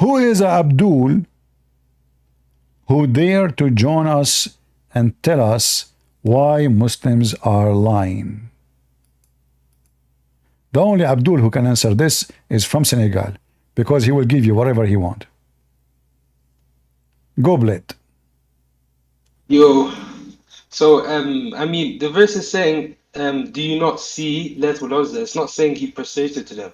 Who is Abdul who dare to join us and tell us why Muslims are lying? The only Abdul who can answer this is from Senegal, because he will give you whatever he want. Go, Blade. Yo, so I mean, the verse is saying, do you not see let Ulazza? It's not saying he persuaded to them.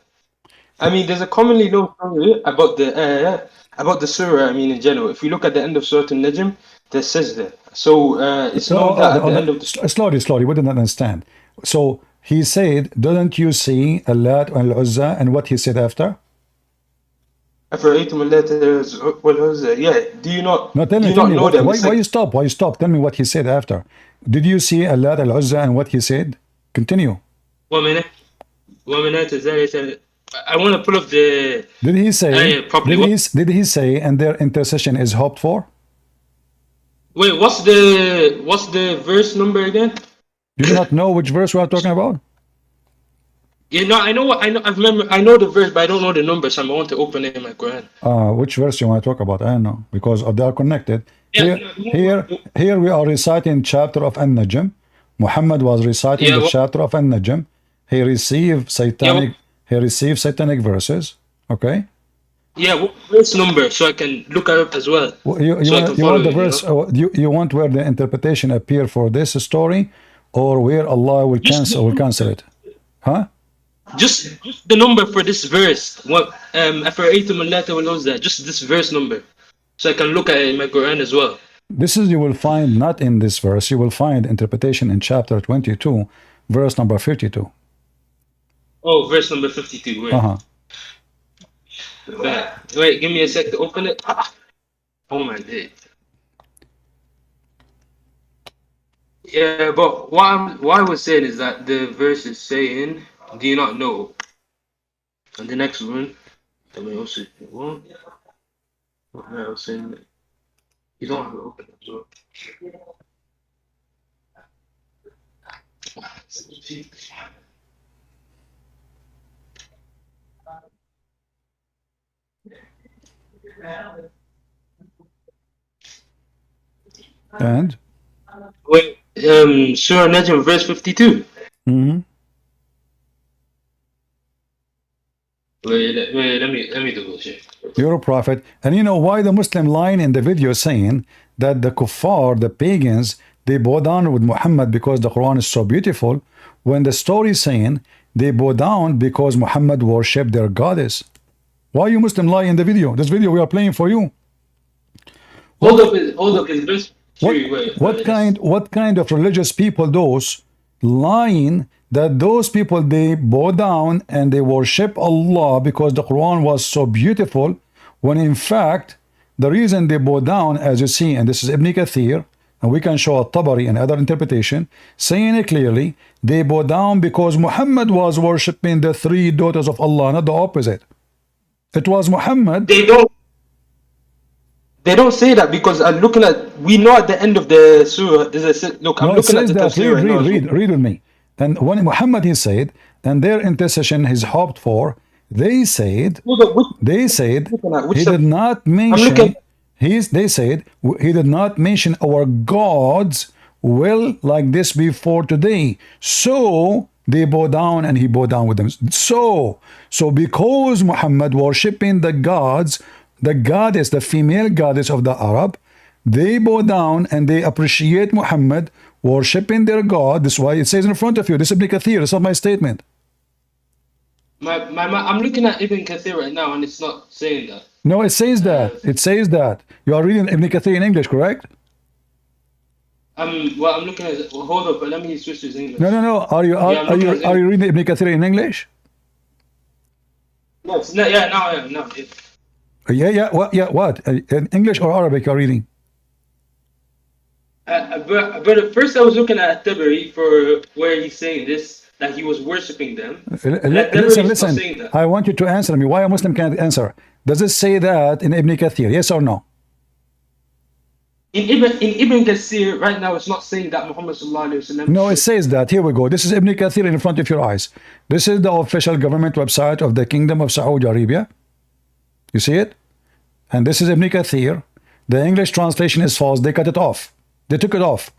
I mean, there's a commonly known story about the surah. I mean, in general, if you look at the end of Surah An-Najm, there says that. So it's known that at the end of the slowly, we didn't understand. So he said, "Don't you see Allat and Al-Uzza?" And what he said after? أَفَرَأَيْتُمُ اللَّاتَ وَالْعُزَّى. Yeah. Do you not No, tell me, know them? why you stop? Why you stop? Tell me what he said after. Did you see Allat Al-Uzza and what he said? Continue. وَمِنَ ذَلِكَ. I want to pull up the. Did he say? Properly. Did he say, and their intercession is hoped for? Wait, what's the verse number again? You do not know which verse we are talking about? Yeah, no, I know I know the verse, but I don't know the number, so I want to open it in my Quran. Which verse you want to talk about? I don't know, because they are connected. Yeah, Here we are reciting chapter of An-Najm. Muhammad was reciting the chapter of An-Najm. He received satanic verses. Okay. Yeah, what verse number, so I can look at it as well. You want the verse? You want where the interpretation appear for this story, or where Allah will cancel it? Huh? Just the number for this verse. What أَفَرَأَيْتُمُ اللَّاتَ وَالْعُزَّى. Just this verse number, so I can look at it in my Quran as well. This is, you will find not in this verse. You will find interpretation in chapter 22, verse number 52. Oh, verse number 52. Wait. Wait, give me a sec to open it. Oh my God. Yeah, but what I was saying is that the verse is saying, do you not know? And the next one, I mean, also, what I was saying, you don't have to open it as well. And? Wait, Surah Najm, verse 52. Mm-hmm. Wait, let me double check. You're a prophet. And you know why the Muslim line in the video saying that the kuffar, the pagans, they bow down with Muhammad because the Quran is so beautiful, when the story is saying they bow down because Muhammad worshipped their goddess. Why you Muslim lie in the video? This video we are playing for you. Hold up, his verse. What kind of religious people those lying that those people they bow down and they worship Allah because the Quran was so beautiful, when in fact the reason they bow down, as you see, and this is Ibn Kathir, and we can show a Tabari and other interpretation saying it clearly, they bow down because Muhammad was worshipping the three daughters of Allah, not the opposite. It was Muhammad. They don't say that, because I'm looking at, we know at the end of the surah, there's a, look, I'm looking at the tafsir right now. Read with me. And when Muhammad, he said, and their intercession is hoped for, they said he did not mention, they said he did not mention our gods will like this before today. So they bow down and he bowed down with them. So because Muhammad worshipping the gods, the goddess, the female goddess of the Arab, they bow down and they appreciate Muhammad worshipping their God. This is why it says in front of you. This is Ibn Kathir. It's not my statement. I'm looking at Ibn Kathir right now, and it's not saying that. No, it says that. It says that. You are reading Ibn Kathir in English, correct? Well, I'm looking at it. Well, hold up, but let me switch to English. No. Are you reading Ibn Kathir in English? No, it's not. Yeah, now I am. No. Yeah. What? In English or Arabic you are reading? But at first I was looking at Tabari for where he's saying this, that he was worshipping them. Listen. I want you to answer me. Why a Muslim can't answer? Does it say that in Ibn Kathir? Yes or no? In Ibn Kathir right now, it's not saying that Muhammad sallallahu alaihi wasallam. No, it says that. Here we go. This is Ibn Kathir in front of your eyes. This is the official government website of the Kingdom of Saudi Arabia. You see it? and this is Ibn Kathir. The English translation is false. They cut it off. They took it off.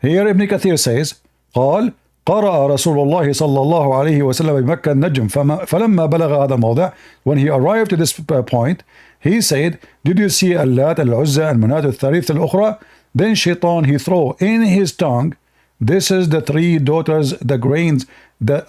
Here Ibn Kathir says, قال قرأ رسول الله صلى الله عليه وسلم بمكة النجم فلما بلغ هذا الموضع. When he arrived to this point, he said, did you see اللات العزى المناة الثالثة الأخرى? Then Shaitan, he throw in his tongue, this is the three daughters, the grains, the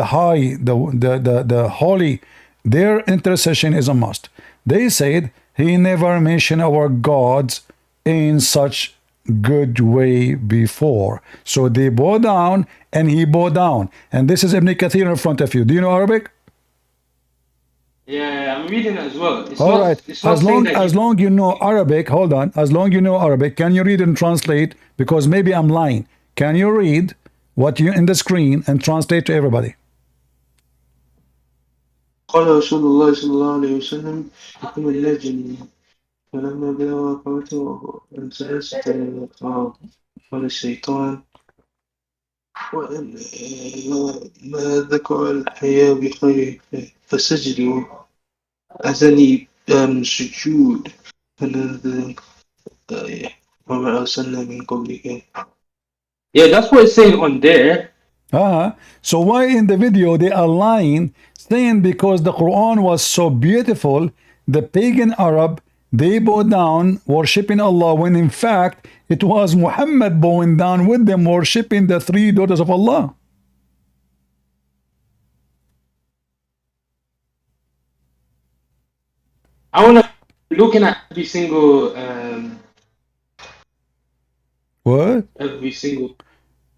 high, the holy. Their intercession is a must. They said, he never mentioned our gods in such good way before. So they bow down and he bow down. And this is Ibn Kathir in front of you. Do you know Arabic? Yeah, I'm reading it as well. It's All not, right. it's not As long you know Arabic, hold on. As long you know Arabic, can you read and translate? Because maybe I'm lying. Can you read what you in the screen and translate to everybody? قال رسول الله صلى الله عليه وسلم يقوم النجم فلما بلغ قوته انسلست قال الشيطان ما ذكر الحياة بخير فسجدوا أذني سجود وما أرسلنا من قبلك. Yeah, that's what it's saying on there. So why in the video they are lying, saying because the Quran was so beautiful, the pagan Arab, they bow down worshipping Allah, when in fact it was Muhammad bowing down with them worshipping the three daughters of Allah. I want to looking at every single What? every single.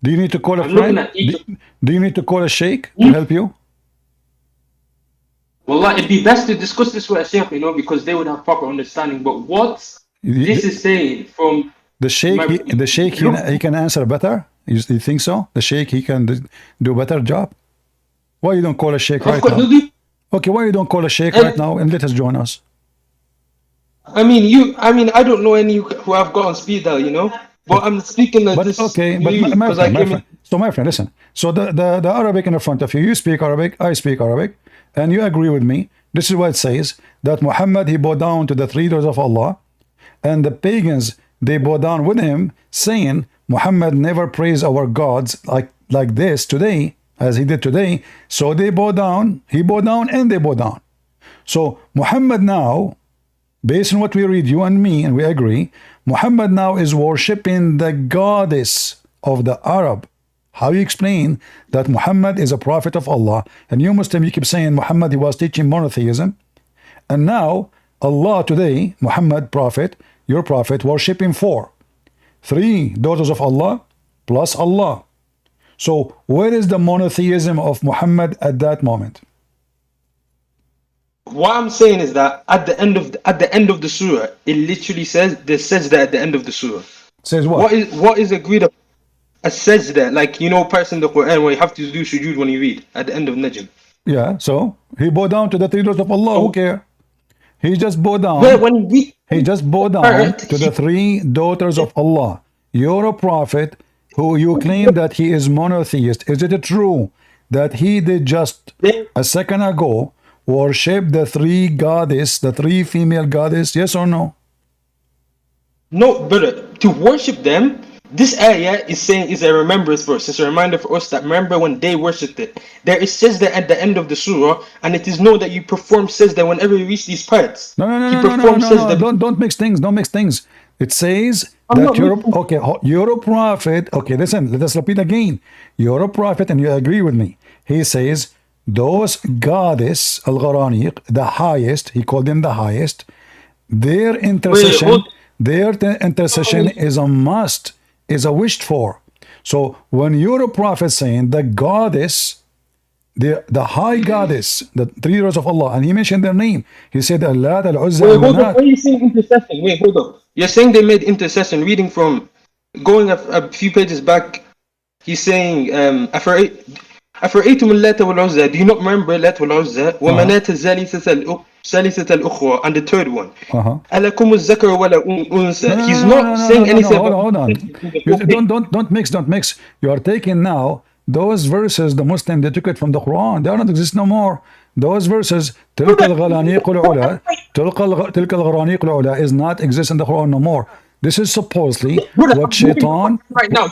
Do you need to call a I'm friend? looking at each. Do you need to call a sheikh to help you? Well, it'd be best to discuss this with a sheikh, you know, because they would have proper understanding. But what this is saying from the sheikh, he can answer better. You think so? The sheikh, he can do a better job. Why you don't call a sheikh right now? Okay, why you don't call a sheikh right now and let us join us? I mean, I don't know any who have got on speed dial, you know. But I'm speaking like this. Okay, but my friend, listen. So the Arabic in the front of you, you speak Arabic, I speak Arabic, and you agree with me. This is what it says, that Muhammad, he bowed down to the three daughters of Allah, and the pagans, they bow down with him, saying Muhammad never praised our gods like this today, as he did today. So they bow down, he bowed down, and they bow down. So Muhammad now, based on what we read, you and me, and we agree, Muhammad now is worshipping the goddess of the Arab. How you explain that Muhammad is a prophet of Allah, and you Muslim, you keep saying Muhammad, he was teaching monotheism, and now Allah today, Muhammad prophet, your prophet, worshipping three daughters of Allah plus Allah. So where is the monotheism of Muhammad at that moment? What I'm saying is that at the end of the surah, it literally says that at the end of the surah. Says what? What is agreed upon? It says that, like, you know, parts in the Quran where you have to do sujood when you read at the end of Najm. Yeah, so he bowed down to the three daughters of Allah. Who care? He just bowed down. He just bowed down to the three daughters of Allah. You're a prophet who you claim that he is monotheist. Is it true that he did just a second ago worship the three goddess, the three female goddess? Yes or no? No, but to worship them, this ayah is saying is a remembrance verse. It's a reminder for us that remember when they worshipped it. There it says that at the end of the surah, and it is known that you perform says that whenever you reach these parts. No. Don't mix things. Don't mix things. It says that you're a prophet. Okay, listen, let us repeat again. You're a prophet, and you agree with me. He says those goddess al-Quranic, the highest, he called them the highest, their intercession is a must, is a wished for. So when you're a prophet saying the goddess, the high goddess, the three daughters of Allah, and he mentioned their name, he said Allah, al-Uzza, wait, hold on. Why are you saying intercession? Wait, hold on. You're saying they made intercession. Reading from going a few pages back, he's saying أفرأيتم اللات والعزى. Do you not remember Lat والعزى ومناة الثالثة الأخرى, and the third one? ألكم الذكر ولا أنثى. He's not saying anything. Hold on. Don't mix. You are taking now those verses, the Muslim, they took it from the Quran. They are not exist no more. those verses تلك الغرانيق العلا تلك الغرانيق العلا is not exist in the Quran no more. This is supposedly Brother, what I'm reading the shaitan. Quran right now.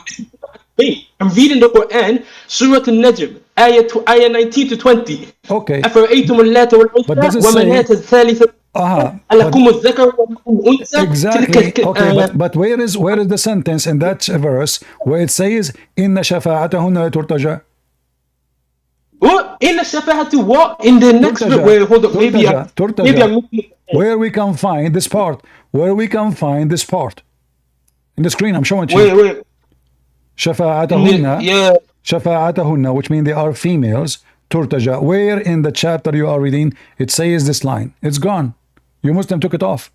Wait, I'm reading the Quran, Surah Al-Najm, ayah 19 to 20. Okay, أفرأيتم اللات but does والعزى it say ومناة الثالثة but ألكم الذكر ولكم الأنثى exactly تلك okay, but where is the sentence in that verse where it says إن شفاعتهن لا ترتجى? what in the Shafa'ati what in the next bit where hold up maybe I'm missing where we can find this part, in the screen I'm showing to you. wait شفاعتهن, yeah شفاعتهن, which means they are females. ترتجى, where in the chapter you are reading it says this line? It's gone. You Muslim took it off.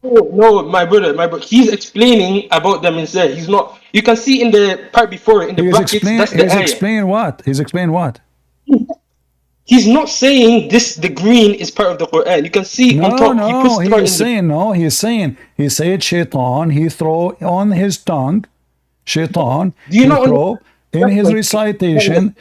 no my brother he's explaining about them instead. He's not, you can see in the part before in the brackets that's the ayah. He's explained what? He's not saying this the green is part of the Quran. You can see on top He's saying he said shaitan he throw on his tongue. Shaitan he throw in his recitation.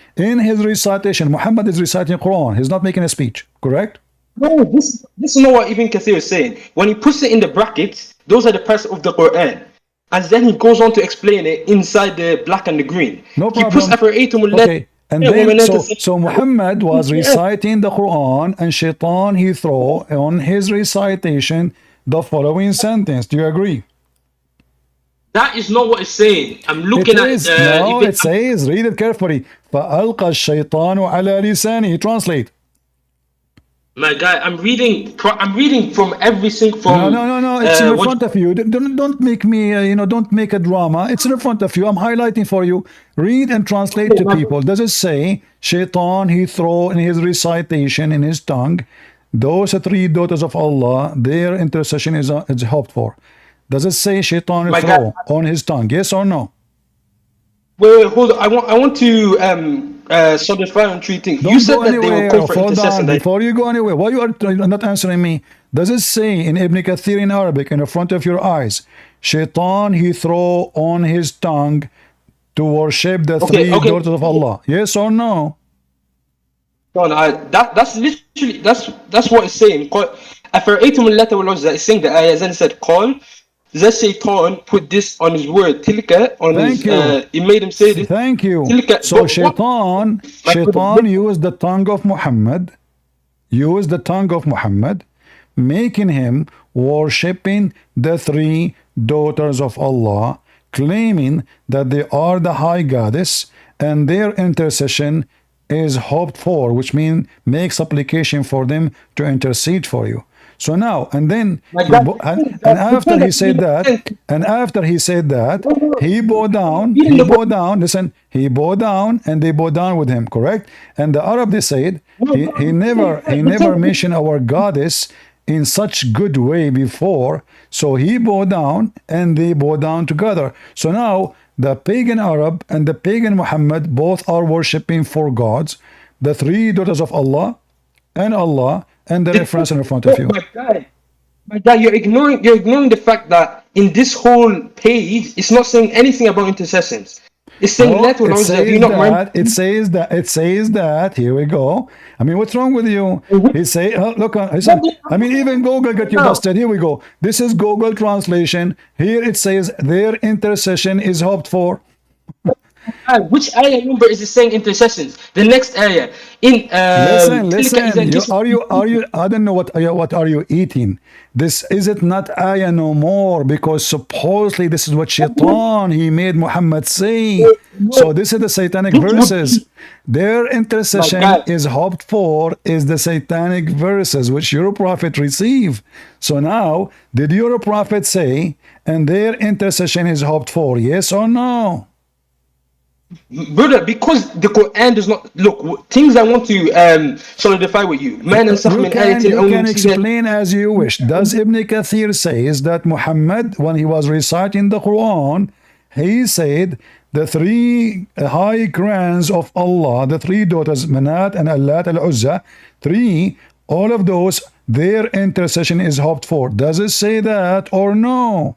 Muhammad is reciting Quran. He's not making a speech, correct? No, this is not what Ibn Kathir is saying. When he puts it in the brackets, those are the parts of the Quran. And then he goes on to explain it inside the black and the green. No problem. He puts okay. And then, so Muhammad was reciting the Quran, and shaitan he throw on his recitation the following sentence. Do you agree? That is not what it's saying. I'm looking at it says, read it carefully. فَأَلْقَى الشَّيْطَانُ عَلَى لِسَانِهِ. Translate. My guy, I'm reading from every single No. It's in front of you. Don't make me, don't make a drama. It's in front of you. I'm highlighting for you. Read and translate to people. Does it say shaitan he throw in his recitation in his tongue? Those three daughters of Allah, their intercession is hoped for. Does it say shaitan throw on his tongue? Yes or no? Wait, hold on. I want to solidify on three things. You said that they will come for intercession. Before you go anywhere, why you are not answering me? Does it say in Ibn Kathir in Arabic, in the front of your eyes, shaitan he throw on his tongue to worship the three daughters of Allah? Yes or no? No, that's literally that's what it's saying. It's saying the ayah, then it said call. The shaitan put this on his word, tilka, on his, it made him say this. Thank you. Tilka, so shaitan used the tongue of Muhammad, making him worshipping the three daughters of Allah, claiming that they are the high goddess, and their intercession is hoped for, which means make supplication for them to intercede for you. So now, and then, after he said that, he bowed down, he bowed down, and they bowed down with him, correct? And the Arab, they said, he never mentioned our goddess in such good way before, so he bowed down, and they bowed down together. So now, the pagan Arab and the pagan Muhammad both are worshipping four gods, the three daughters of Allah, and the reference in front of you. My guy, you're ignoring the fact that in this whole page, it's not saying anything about intercessions. It's saying it says that. Here we go. I mean, what's wrong with you? He say, look, I mean, even Google got you busted. Here we go. This is Google translation. Here it says their intercession is hoped for. Which ayah number is it saying intercessions? The next ayah in listen. Are you? I don't know what are you eating? This is it not ayah no more, because supposedly this is what shaitan he made Muhammad say. So this is the Satanic Verses. Their intercession is hoped for is the Satanic Verses which your prophet received. So now, did your prophet say and their intercession is hoped for? Yes or no? Brother, because the Quran does not look things I want to solidify with you. Man and you can explain as you wish. Does Ibn Kathir says that Muhammad, when he was reciting the Quran, he said the three high crowns of Allah, the three daughters, Manat and Allat al-Uzza, three, all of those, their intercession is hoped for. Does it say that or no?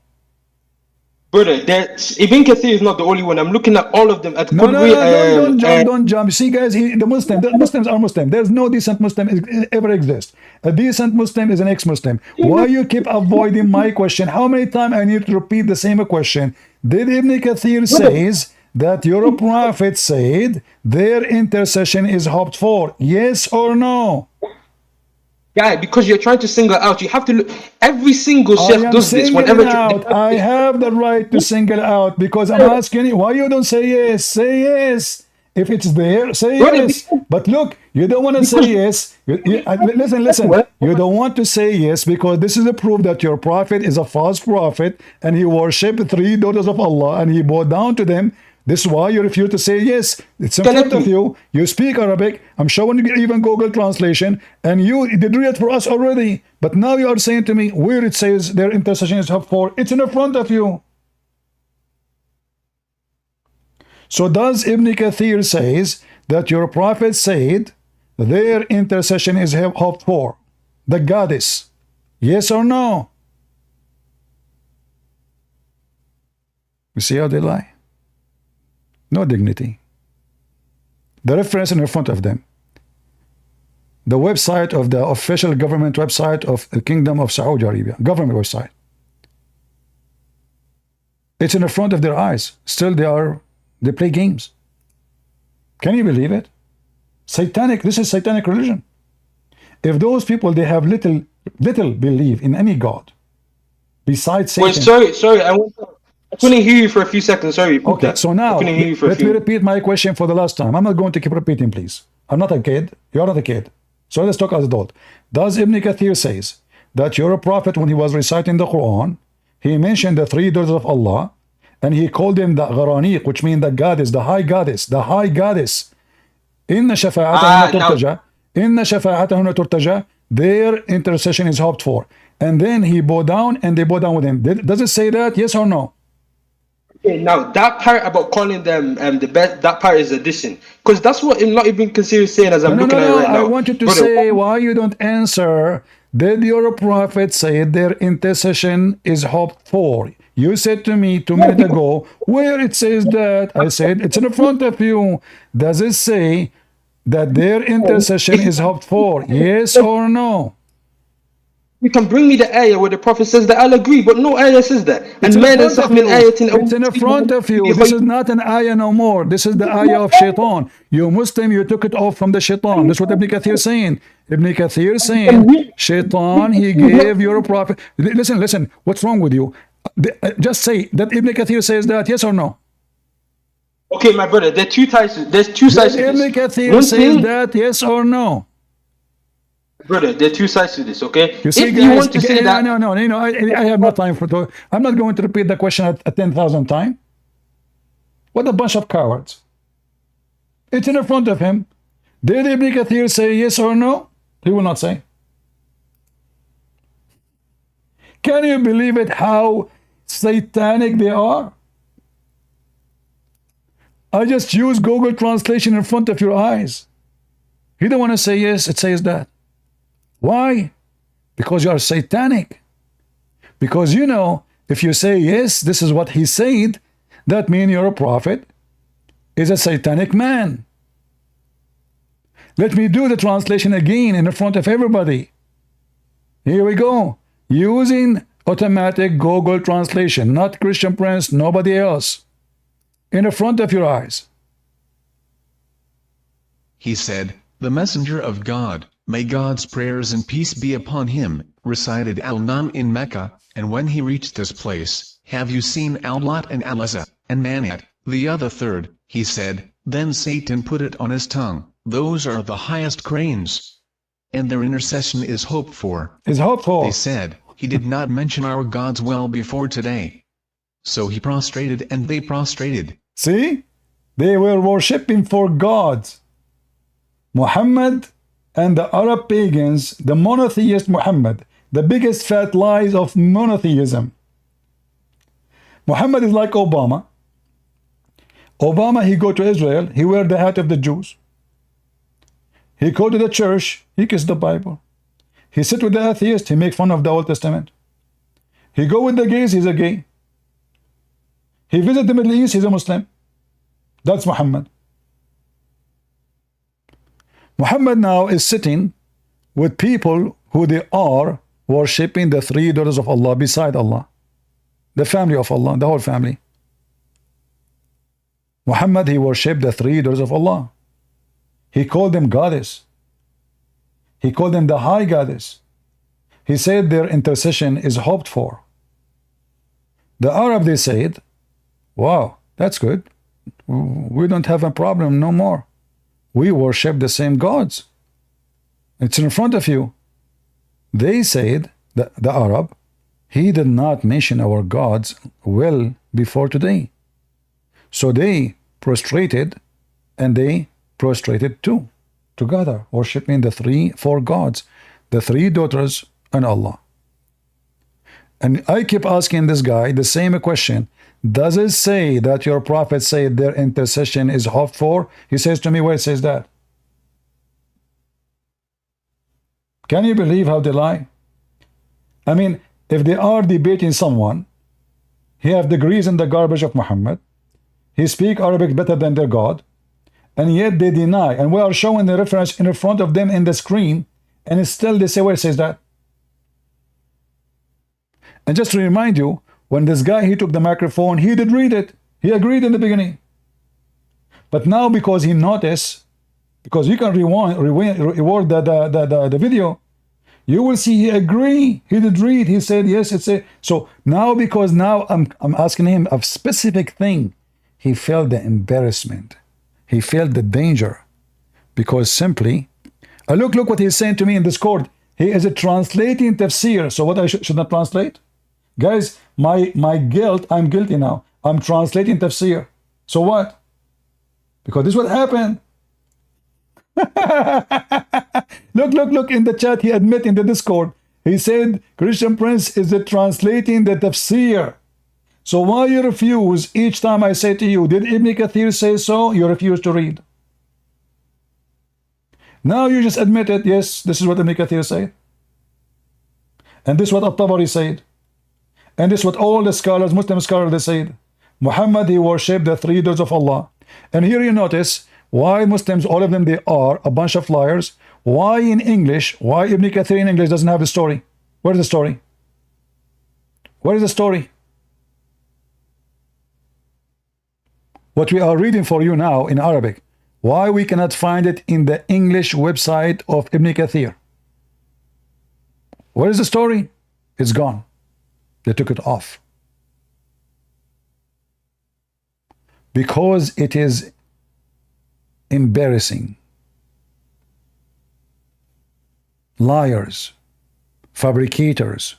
Brother, that's Ibn Kathir is not the only one. I'm looking at all of them at No, no, no, don't jump. See, guys, the Muslims are Muslim. There's no decent Muslim ever exist. A decent Muslim is an ex-Muslim. Why you keep avoiding my question? How many times I need to repeat the same question? Did Ibn Kathir says that your prophet said their intercession is hoped for? Yes or no? Yeah, because you're trying to single out. You have to look. Every single sheikh does this. Whenever out, I have the right to single out because I'm asking you. Why you don't say yes? Say yes. If it's there, say yes. But look, you don't want to say yes. Listen. You don't want to say yes because this is a proof that your prophet is a false prophet and he worshipped 3 daughters of Allah and he bowed down to them. This is why you refuse to say yes. It's in front of you. You speak Arabic. I'm showing you even Google translation. And you did read it for us already. But now you are saying to me where it says their intercession is hoped for. It's in front of you. So does Ibn Kathir says that your prophet said their intercession is hoped for? The goddess. Yes or no? You see how they lie? No dignity. The reference in front of them. The website of the official government website of the Kingdom of Saudi Arabia. Government website. It's in front of their eyes. Still they play games. Can you believe it? Satanic, this is satanic religion. If those people, they have little belief in any God besides Satan. Wait, sorry, I couldn't hear you for a few seconds. Sorry. Okay, so now let me repeat my question for the last time. I'm not going to keep repeating, please. I'm not a kid. You're not a kid. So let's talk as adult. Does Ibn Kathir says that your prophet, when he was reciting the Quran, he mentioned the 3 daughters of Allah, and he called them the Quranic, which means the goddess, the high goddess, the high goddess. Inna shafa'atahunna turtaja, their intercession is hoped for. And then he bowed down and they bowed down with him. Does it say that? Yes or no? Okay, now that part about calling them the best, that part is addition. Because that's what I'm not even considering saying as I'm looking at it right now. I want you to say why you don't answer. Did your prophet say their intercession is hoped for? You said to me 2 minutes ago, where it says that, I said, it's in front of you. Does it say that their intercession is hoped for? Yes or no? You can bring me the ayah where the prophet says that, I'll agree, but no ayah says that. It's in front of you. This is not an ayah no more. This is the ayah of shaitan. You Muslim, you took it off from the shaitan. That's what Ibn Kathir is saying. Ibn Kathir is saying, shaitan, he gave your prophet. Listen, what's wrong with you? Just say that Ibn Kathir says that, yes or no? Okay, my brother, there's two sides to this. Ibn Kathir says that, yes or no? Brother, there are 2 sides to this, okay? You see, if guys, you want to say that... No, I have no time for to. I'm not going to repeat the question at 10,000 times. What a bunch of cowards. It's in front of him. Did Ibn Kathir say yes or no? He will not say. Can you believe it how satanic they are? I just use Google translation in front of your eyes. You don't want to say yes, it says that. Why? Because you are satanic. Because you know, if you say yes, this is what he said, that means your prophet is a satanic man. Let me do the translation again in front of everybody. Here we go. Using automatic Google translation, not Christian Prince, nobody else. In front of your eyes. He said, the messenger of God, may God's prayers and peace be upon him, recited Al-Nam in Mecca, and when he reached this place, have you seen Al-Lat and Al-Uzza, and Manat, the other third, he said, then Satan put it on his tongue, those are the highest cranes. And their intercession is hoped for. Is hoped for. They said, he did not mention our gods well before today. So he prostrated and they prostrated. See? They were worshipping for gods. Muhammad and the Arab pagans, the monotheist Muhammad, the biggest fat lies of monotheism. Muhammad is like Obama. Obama, he go to Israel, he wear the hat of the Jews. He go to the church, he kiss the Bible. He sit with the atheist, he make fun of the Old Testament. He go with the gays, he's a gay. He visited the Middle East, he's a Muslim. That's Muhammad. Muhammad now is sitting with people who they are worshipping the three daughters of Allah beside Allah. The family of Allah, the whole family. Muhammad, he worshipped the three daughters of Allah. He called them goddess. He called them the high goddess. He said their intercession is hoped for. The Arab, they said, wow, that's good. We don't have a problem no more. We worship the same gods. It's in front of you. They said, the Arab, he did not mention our gods well before today. So they prostrated, and they prostrated too, together, worshiping the four gods, the three daughters and Allah. And I keep asking this guy the same question. Does it say that your prophet said their intercession is hoped for? He says to me, where it says that? Can you believe how they lie? I mean, if they are debating someone, he have degrees in the garbage of Muhammad, he speak Arabic better than their God, and yet they deny, and we are showing the reference in front of them in the screen, and still they say where it says that. And just to remind you, when this guy, he took the microphone, he did read it. He agreed in the beginning. But now, because he noticed, because you can reward the video, you will see he agreed. He did read. He said, yes, it's a. So now, because now I'm asking him a specific thing, he felt the embarrassment. He felt the danger. Because simply, look what he's saying to me in Discord. He is translating tafsir. So what I should not translate? Guys, my guilt, I'm guilty now. I'm translating tafsir. So what? Because this is what happened. Look in the chat. He admit in the Discord. He said Christian Prince is translating the tafsir. So why you refuse each time I say to you, did Ibn Kathir say so? You refuse to read. Now you just admitted, yes, this is what Ibn Kathir said. And this is what At-Tabari said. And this is what all the scholars, Muslim scholars, they said. Muhammad, he worshipped the three daughters of Allah. And here you notice why Muslims, all of them, they are a bunch of liars. Why in English, why Ibn Kathir in English doesn't have the story? Where is the story? Where is the story? What we are reading for you now in Arabic, why we cannot find it in the English website of Ibn Kathir? Where is the story? It's gone. They took it off. Because it is embarrassing. Liars, fabricators.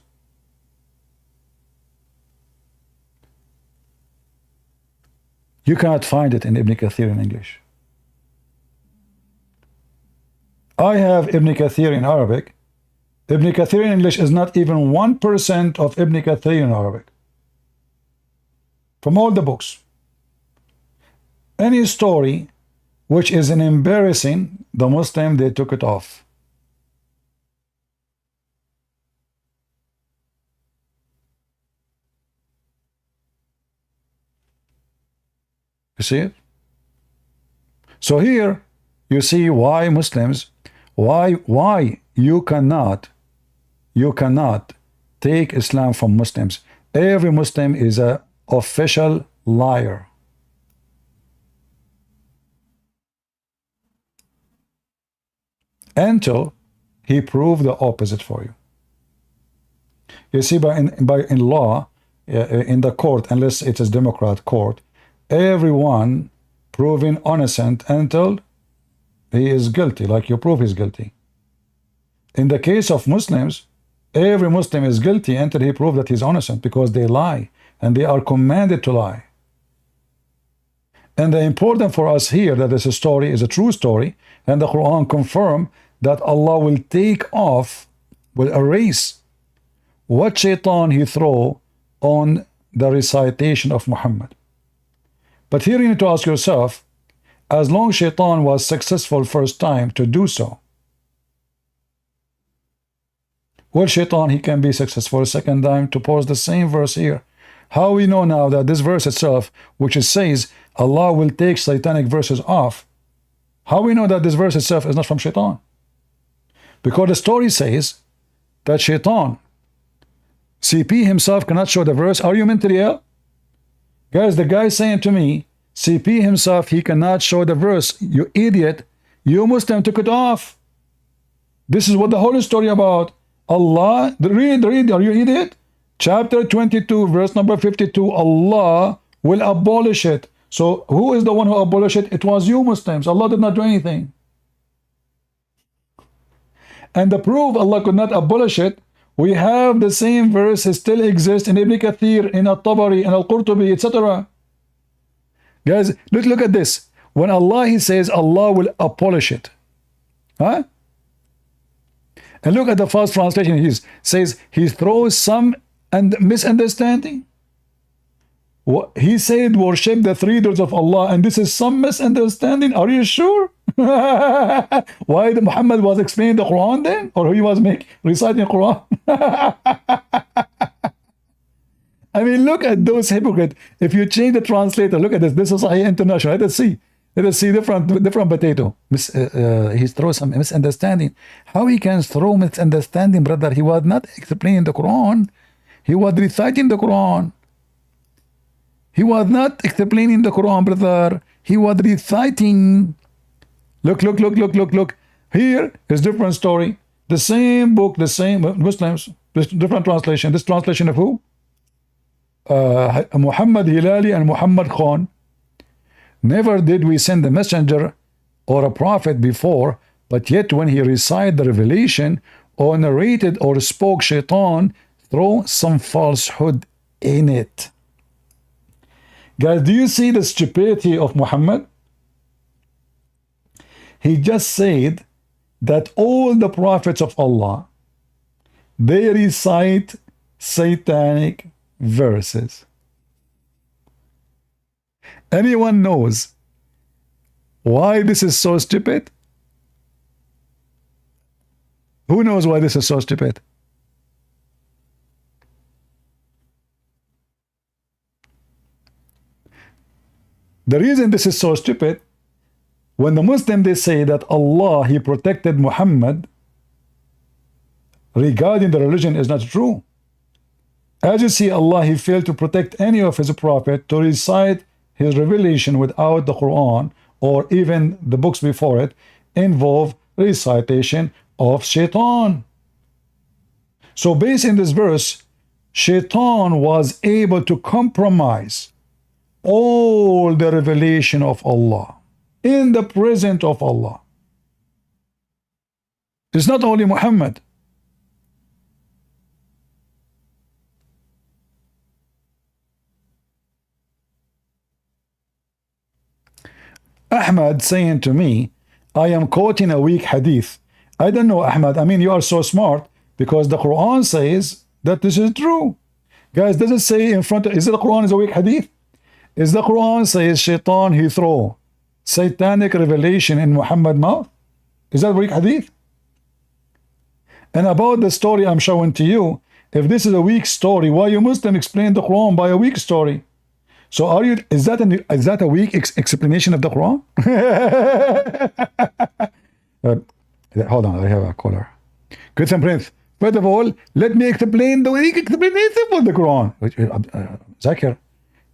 You cannot find it in Ibn Kathir in English. I have Ibn Kathir in Arabic. Ibn Kathir in English is not even 1% of Ibn Kathir in Arabic. From all the books. Any story which is an embarrassing, the Muslim, they took it off. You see it? So here you see why Muslims, why you cannot take Islam from Muslims. Every Muslim is an official liar. Until he proved the opposite for you. You see, in law, in the court, unless it is Democrat court, everyone proven innocent until he is guilty, like you prove he's guilty. In the case of Muslims, every Muslim is guilty until he proves that he's innocent, because they lie, and they are commanded to lie. And the important for us here that this story is a true story, and the Quran confirm that Allah will take off, will erase what shaitan he throw on the recitation of Muhammad. But here you need to ask yourself, as long as shaitan was successful first time to do so, will shaitan, he can be successful second time to pose the same verse here? How we know now that this verse itself, which it says Allah will take satanic verses off, how we know that this verse itself is not from shaitan? Because the story says that shaitan, CP himself cannot show the verse. Are you mentally ill? Guys, the guy saying to me, CP himself, he cannot show the verse. You idiot. You Muslim took it off. This is what the whole story about. Allah, read, are you idiot? Chapter 22, verse number 52, Allah will abolish it. So who is the one who abolished it? It was you Muslims. Allah did not do anything. And the proof Allah could not abolish it, we have the same verse still exists in Ibn Kathir, in Al-Tabari, in Al-Qurtubi, etc. Guys, look at this. When Allah, He says Allah will abolish it. Huh? And look at the first translation. He says He throws some misunderstanding. He said worship the three daughters of Allah, and this is some misunderstanding. Are you sure? Why the Muhammad was explaining the Quran then? Or he was reciting Quran? I mean, look at those hypocrites. If you change the translator, look at this. This is Sahih International. Let us see. Let us see different potato. He throws some misunderstanding. How he can throw misunderstanding, brother? He was not explaining the Quran. He was reciting the Quran. He was not explaining the Quran, brother. He was reciting. Look. Here is different story. The same book, the same Muslims, different translation. This translation of who? Muhammad Hilali and Muhammad Khan. Never did we send a messenger or a prophet before, but yet when he recited the revelation or narrated or spoke, shaitan throw some falsehood in it. Guys, do you see the stupidity of Muhammad? He just said that all the prophets of Allah, they recite satanic verses. Anyone knows why this is so stupid? Who knows why this is so stupid? The reason this is so stupid, when the Muslim they say that Allah, He protected Muhammad regarding the religion is not true. As you see, Allah, He failed to protect any of His prophet to recite His revelation without the Quran or even the books before it involve recitation of shaitan. So based in this verse, shaitan was able to compromise all the revelation of Allah in the presence of Allah. It's not only Muhammad. Ahmad saying to me, I am quoting a weak hadith. I don't know, Ahmad. I mean, you are so smart because the Quran says that this is true. Guys, does it say in front of, is it the Quran is a weak hadith? Is the Quran says shaitan he throw satanic revelation in Muhammad's mouth? Is that weak hadith? And about the story I'm showing to you, if this is a weak story, why you Muslim explain the Quran by a weak story? So are you, is that a weak explanation of the Quran? Hold on, I have a caller. Christianprince, first of all, let me explain the weak explanation of the Quran. Zakir,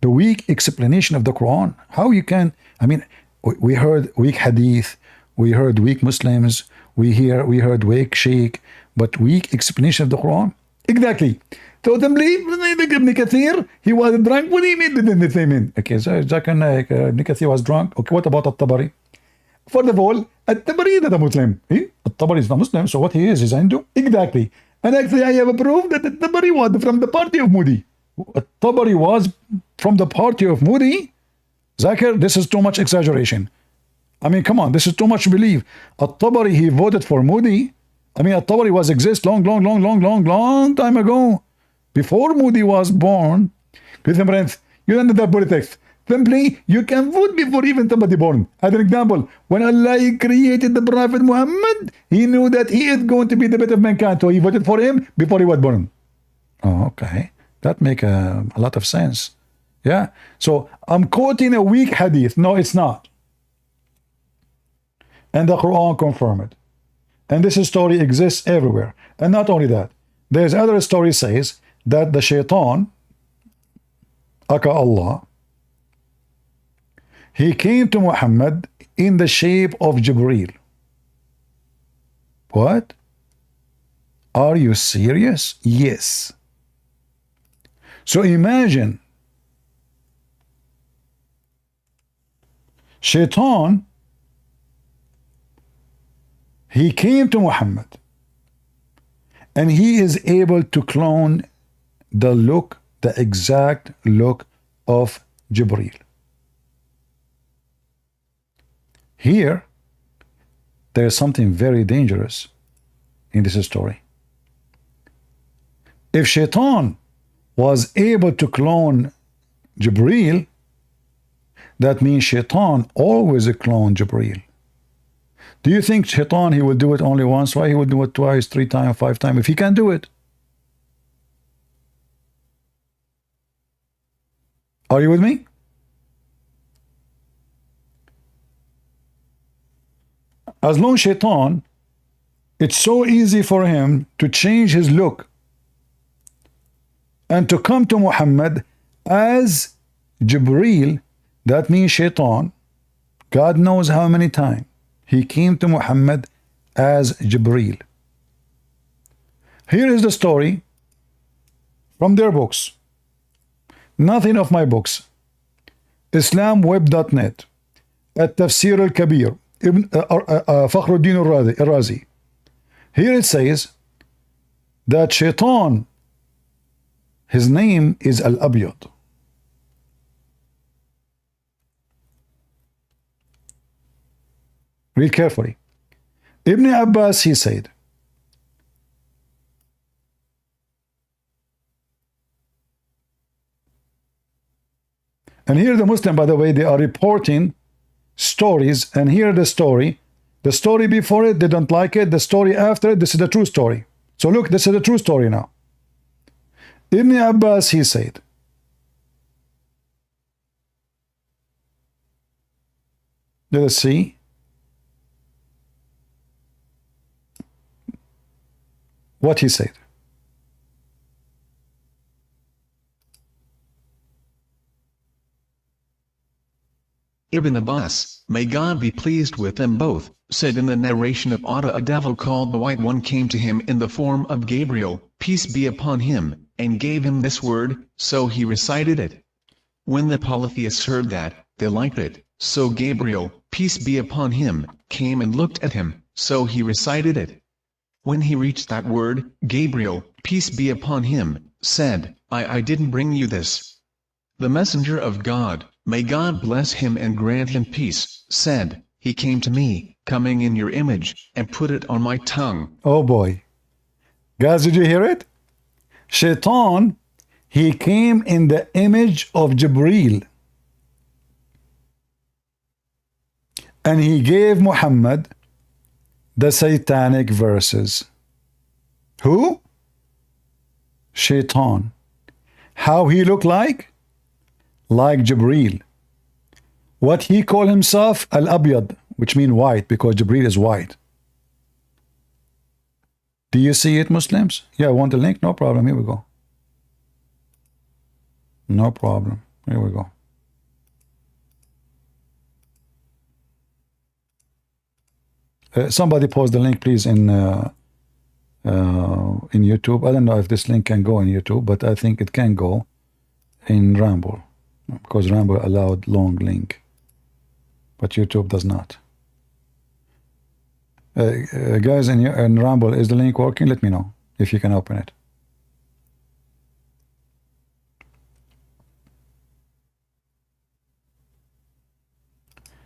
the weak explanation of the Quran. How you can, I mean, we heard weak hadith, we heard weak Muslims, we heard weak sheikh, but weak explanation of the Quran? Exactly. So then believe Ibn Kathir, he was drunk when he made the statement. Okay, so zakirnaik, Ibn Kathir was drunk. Okay, what about Al-Tabari? First of all, Al-Tabari is not a Muslim. Al-Tabari is not Muslim, so what he is Hindu. Exactly. And actually I have a proof that Al-Tabari was from the party of Modi. Al-Tabari was from the party of Modi. Zakir, this is too much exaggeration. I mean, come on, this is too much belief. Al-Tabari, he voted for Modi. I mean, Al-Tabari was exist long time ago. Before Modi was born. Christian friends, you don't know that politics. Simply, you can vote before even somebody born. As an example, when Allah created the Prophet Muhammad, He knew that he is going to be the best of mankind. So He voted for him before he was born. Oh, okay. That make a lot of sense. Yeah. So I'm quoting a weak hadith. No, it's not. And the Quran confirm it. And this story exists everywhere. And not only that, there's other story says that the shaitan, aka Allah, he came to Muhammad in the shape of Jibreel. What? Are you serious? Yes. So imagine Shaitan, he came to Muhammad and he is able to clone the look, the exact look of Jibreel. Here, there is something very dangerous in this story. If Shaitan was able to clone Jibreel, that means Shaitan always clone Jibreel. Do you think Shaitan, he will do it only once? Why he will do it twice, 3 times, 5 times, if he can do it? Are you with me? As long as Shaitan, it's so easy for him to change his look and to come to Muhammad as Jibreel. That means Shaitan, God knows how many times, he came to Muhammad as Jibreel. Here is the story from their books. Nothing of my books. Islamweb.net, At-Tafsir al-Kabir, Fakhruddin al-Razi. Here it says that Shaitan, his name is Al-Abyad. Read carefully. Ibn Abbas, he said, and here the Muslim, by the way, they are reporting stories, and here the story before it, they don't like it, the story after it, this is the true story. So look, this is the true story now. Ibn Abbas, he said, let us see. What he said. Ibn Abbas, may God be pleased with them both, said in the narration of Atta, a devil called the White One came to him in the form of Gabriel, peace be upon him, and gave him this word, so he recited it. When the polytheists heard that, they liked it, so Gabriel, peace be upon him, came and looked at him, so he recited it. When he reached that word, Gabriel, peace be upon him, said, I didn't bring you this. The messenger of God, may God bless him and grant him peace, said, he came to me, coming in your image, and put it on my tongue. Oh boy. Guys, did you hear it? Shaitan, he came in the image of Jibreel. And he gave Muhammad the Satanic Verses. Who? Shaitan. How he looked like? Like Jibreel. What he called himself? Al-Abyad, which means white, because Jibreel is white. Do you see it, Muslims? Yeah, want the link? No problem. Here we go. No problem. Here we go. Somebody post the link, please, in YouTube. I don't know if this link can go in YouTube, but I think it can go in Rumble, because Rumble allowed long link, but YouTube does not. Guys, in Rumble, is the link working? Let me know if you can open it.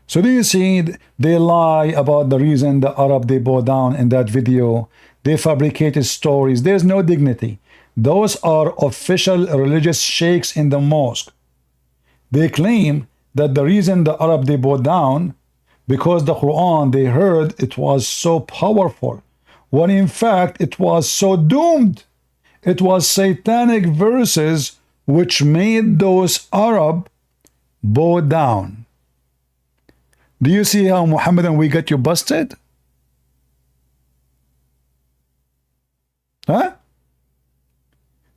So do you see, they lie about the reason the Arab, they bow down in that video. They fabricated stories. There's no dignity. Those are official religious sheikhs in the mosque. They claim that the reason the Arab, they bow down, because the Quran, they heard it was so powerful, when in fact it was so doomed. It was Satanic verses which made those Arab bow down. Do you see how Muhammadan we got you busted? Huh?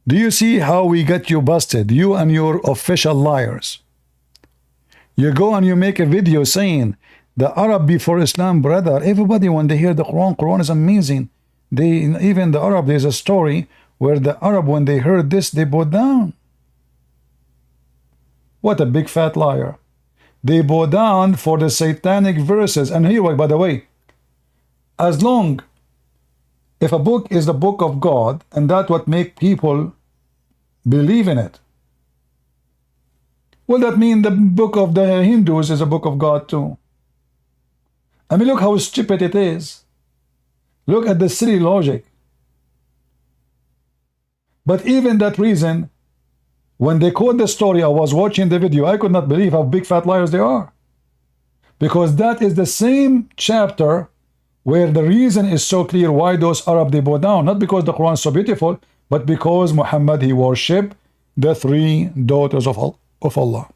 Do you see how we got you busted? You and your official liars. You go and you make a video saying the Arab before Islam, brother. Everybody, when they hear the Quran is amazing. They, even the Arab, there's a story where the Arab, when they heard this, they bowed down. What a big fat liar. They bow down for the Satanic verses. And here, by the way, as long if a book is the book of God, and that's what make people believe in it, well, that means the book of the Hindus is a book of God too. I mean, look how stupid it is. Look at the silly logic. But even that reason, when they quote the story, I was watching the video, I could not believe how big fat liars they are. Because that is the same chapter where the reason is so clear why those Arab they bow down. Not because the Quran is so beautiful, but because Muhammad, he worshiped the three daughters of Allah.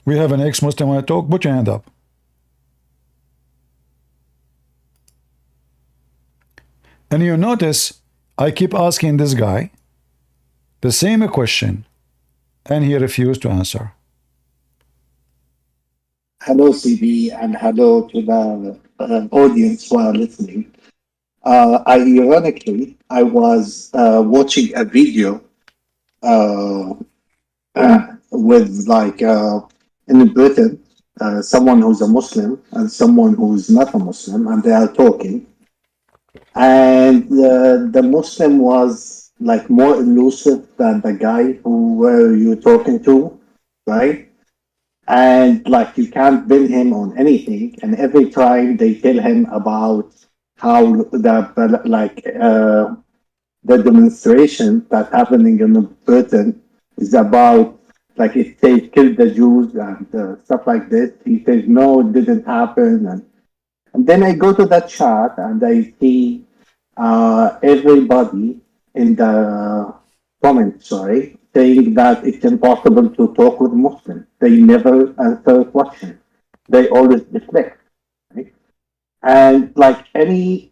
We have an ex-Muslim want to talk? Put your hand up. And you notice I keep asking this guy the same question, and he refused to answer. Hello, CB, and hello to the audience who are listening. Ironically, I was watching a video with in Britain, someone who's a Muslim and someone who's not a Muslim, and they are talking. And the Muslim was like more elusive than the guy who were you talking to, right? And like you can't pin him on anything, and every time they tell him about how the demonstration that's happening in Britain is about, like, if they killed the Jews and stuff like this, he says no, it didn't happen, and then I go to that chat and I see everybody in the comments, saying that it's impossible to talk with Muslims. They never answer a question. They always deflect. Right? And like any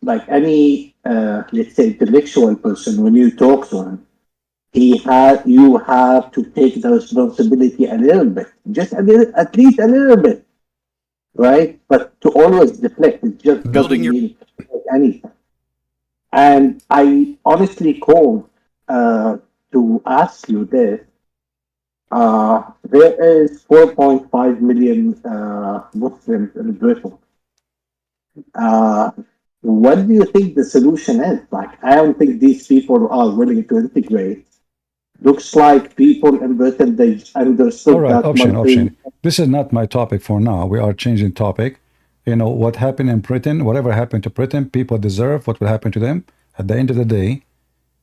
let's say intellectual person, when you talk to him, you have to take the responsibility a little bit, just a little, at least a little bit, right? But to always deflect, it just doesn't mean anything. And I honestly called to ask you this. There is 4.5 million Muslims in Britain. What do you think the solution is? Like, I don't think these people are willing to integrate. Looks like people in Britain, they understood. All right, option. This is not my topic for now. We are changing topic. You know, what happened in Britain, whatever happened to Britain, people deserve what will happen to them. At the end of the day,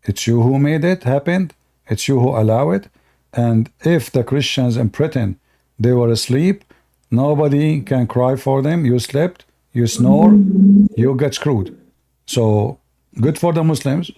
it's you who made it happen. It's you who allow it. And if the Christians in Britain, they were asleep, nobody can cry for them. You slept, you snore, you get screwed. So good for the Muslims.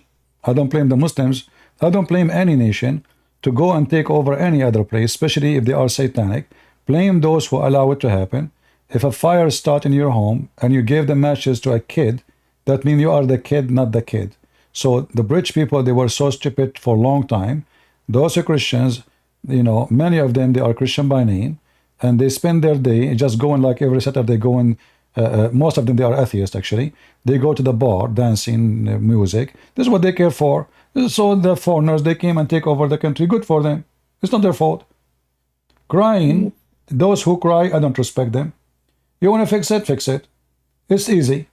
I don't blame the Muslims. I don't blame any nation to go and take over any other place, especially if they are satanic. Blame those who allow it to happen. If a fire starts in your home and you gave the matches to a kid, that means you are the kid, not the kid. So the British people, they were so stupid for a long time. Those are Christians, you know, many of them, they are Christian by name, and they spend their day just going, like every Saturday, going, most of them, they are atheists actually. They go to the bar, dancing, music. This is what they care for. So the foreigners, they came and take over the country. Good for them. It's not their fault. Crying, those who cry, I don't respect them. You want to fix it? Fix it. It's easy.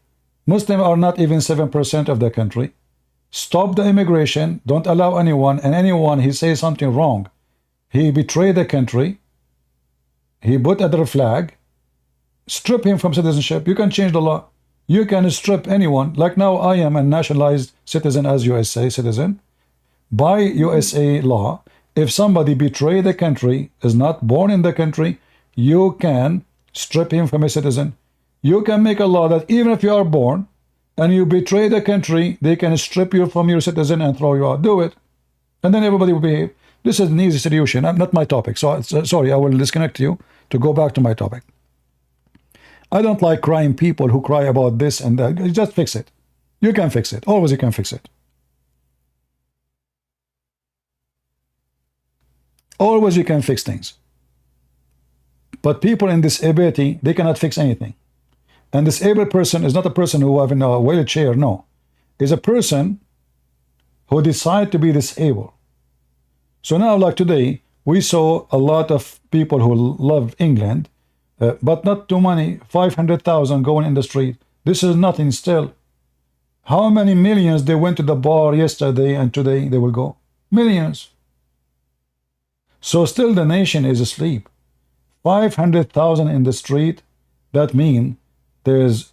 Muslims are not even 7% of the country. Stop the immigration. Don't allow anyone, and anyone, he says something wrong, he betrayed the country, he put other flag, strip him from citizenship. You can change the law. You can strip anyone. Like now, I am a nationalized citizen as USA citizen. By USA law, if somebody betrayed the country, is not born in the country, you can strip him from a citizen. You can make a law that even if you are born and you betray the country, they can strip you from your citizen and throw you out. Do it. And then everybody will behave. This is an easy solution. Not my topic. So sorry, I will disconnect you to go back to my topic. I don't like crying people who cry about this and that. Just fix it. You can fix it. Always you can fix it. Always you can fix things. But people in disability, they cannot fix anything. And disabled person is not a person who have in a wheelchair, no. Is a person who decide to be disabled. So now, like today, we saw a lot of people who love England, but not too many, 500,000 going in the street. This is nothing still. How many millions they went to the bar yesterday and today they will go? Millions. So still the nation is asleep. 500,000 in the street, that means there's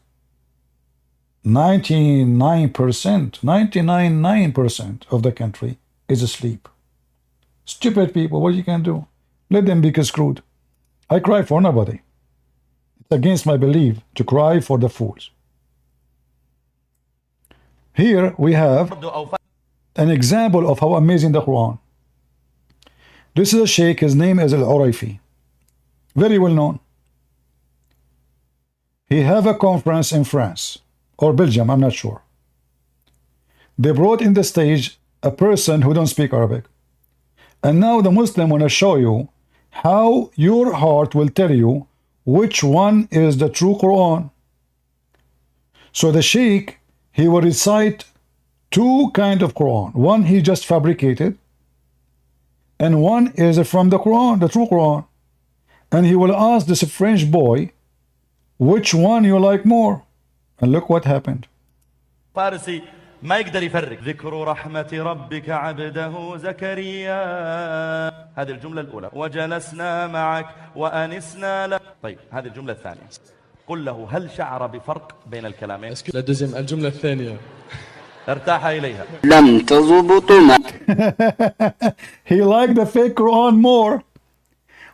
99% of the country is asleep. Stupid people, what you can do? Let them be screwed. I cry for nobody. It's against my belief to cry for the fools. Here we have an example of how amazing the Quran. This is a sheikh, his name is Al-Urayfi. Very well known. He have a conference in France or Belgium, I'm not sure. They brought in the stage a person who don't speak Arabic. And now the Muslim want to show you how your heart will tell you which one is the true Quran. So the sheikh, he will recite two kind of Quran. One he just fabricated, and one is from the Quran, the true Quran. And he will ask this French boy, which one you like more? And look what happened. فارسي ما يقدر يفرق ذكر رحمة ربك عبده زكريا هذه الجملة الأولى وجلسنا معك وأنسنا لك طيب هذه الجملة الثانية قل له هل شعر بفرق بين الكلامين لا دوزيام الجملة الثانية ارتاح إليها لم تضبط He liked the fake Quran more.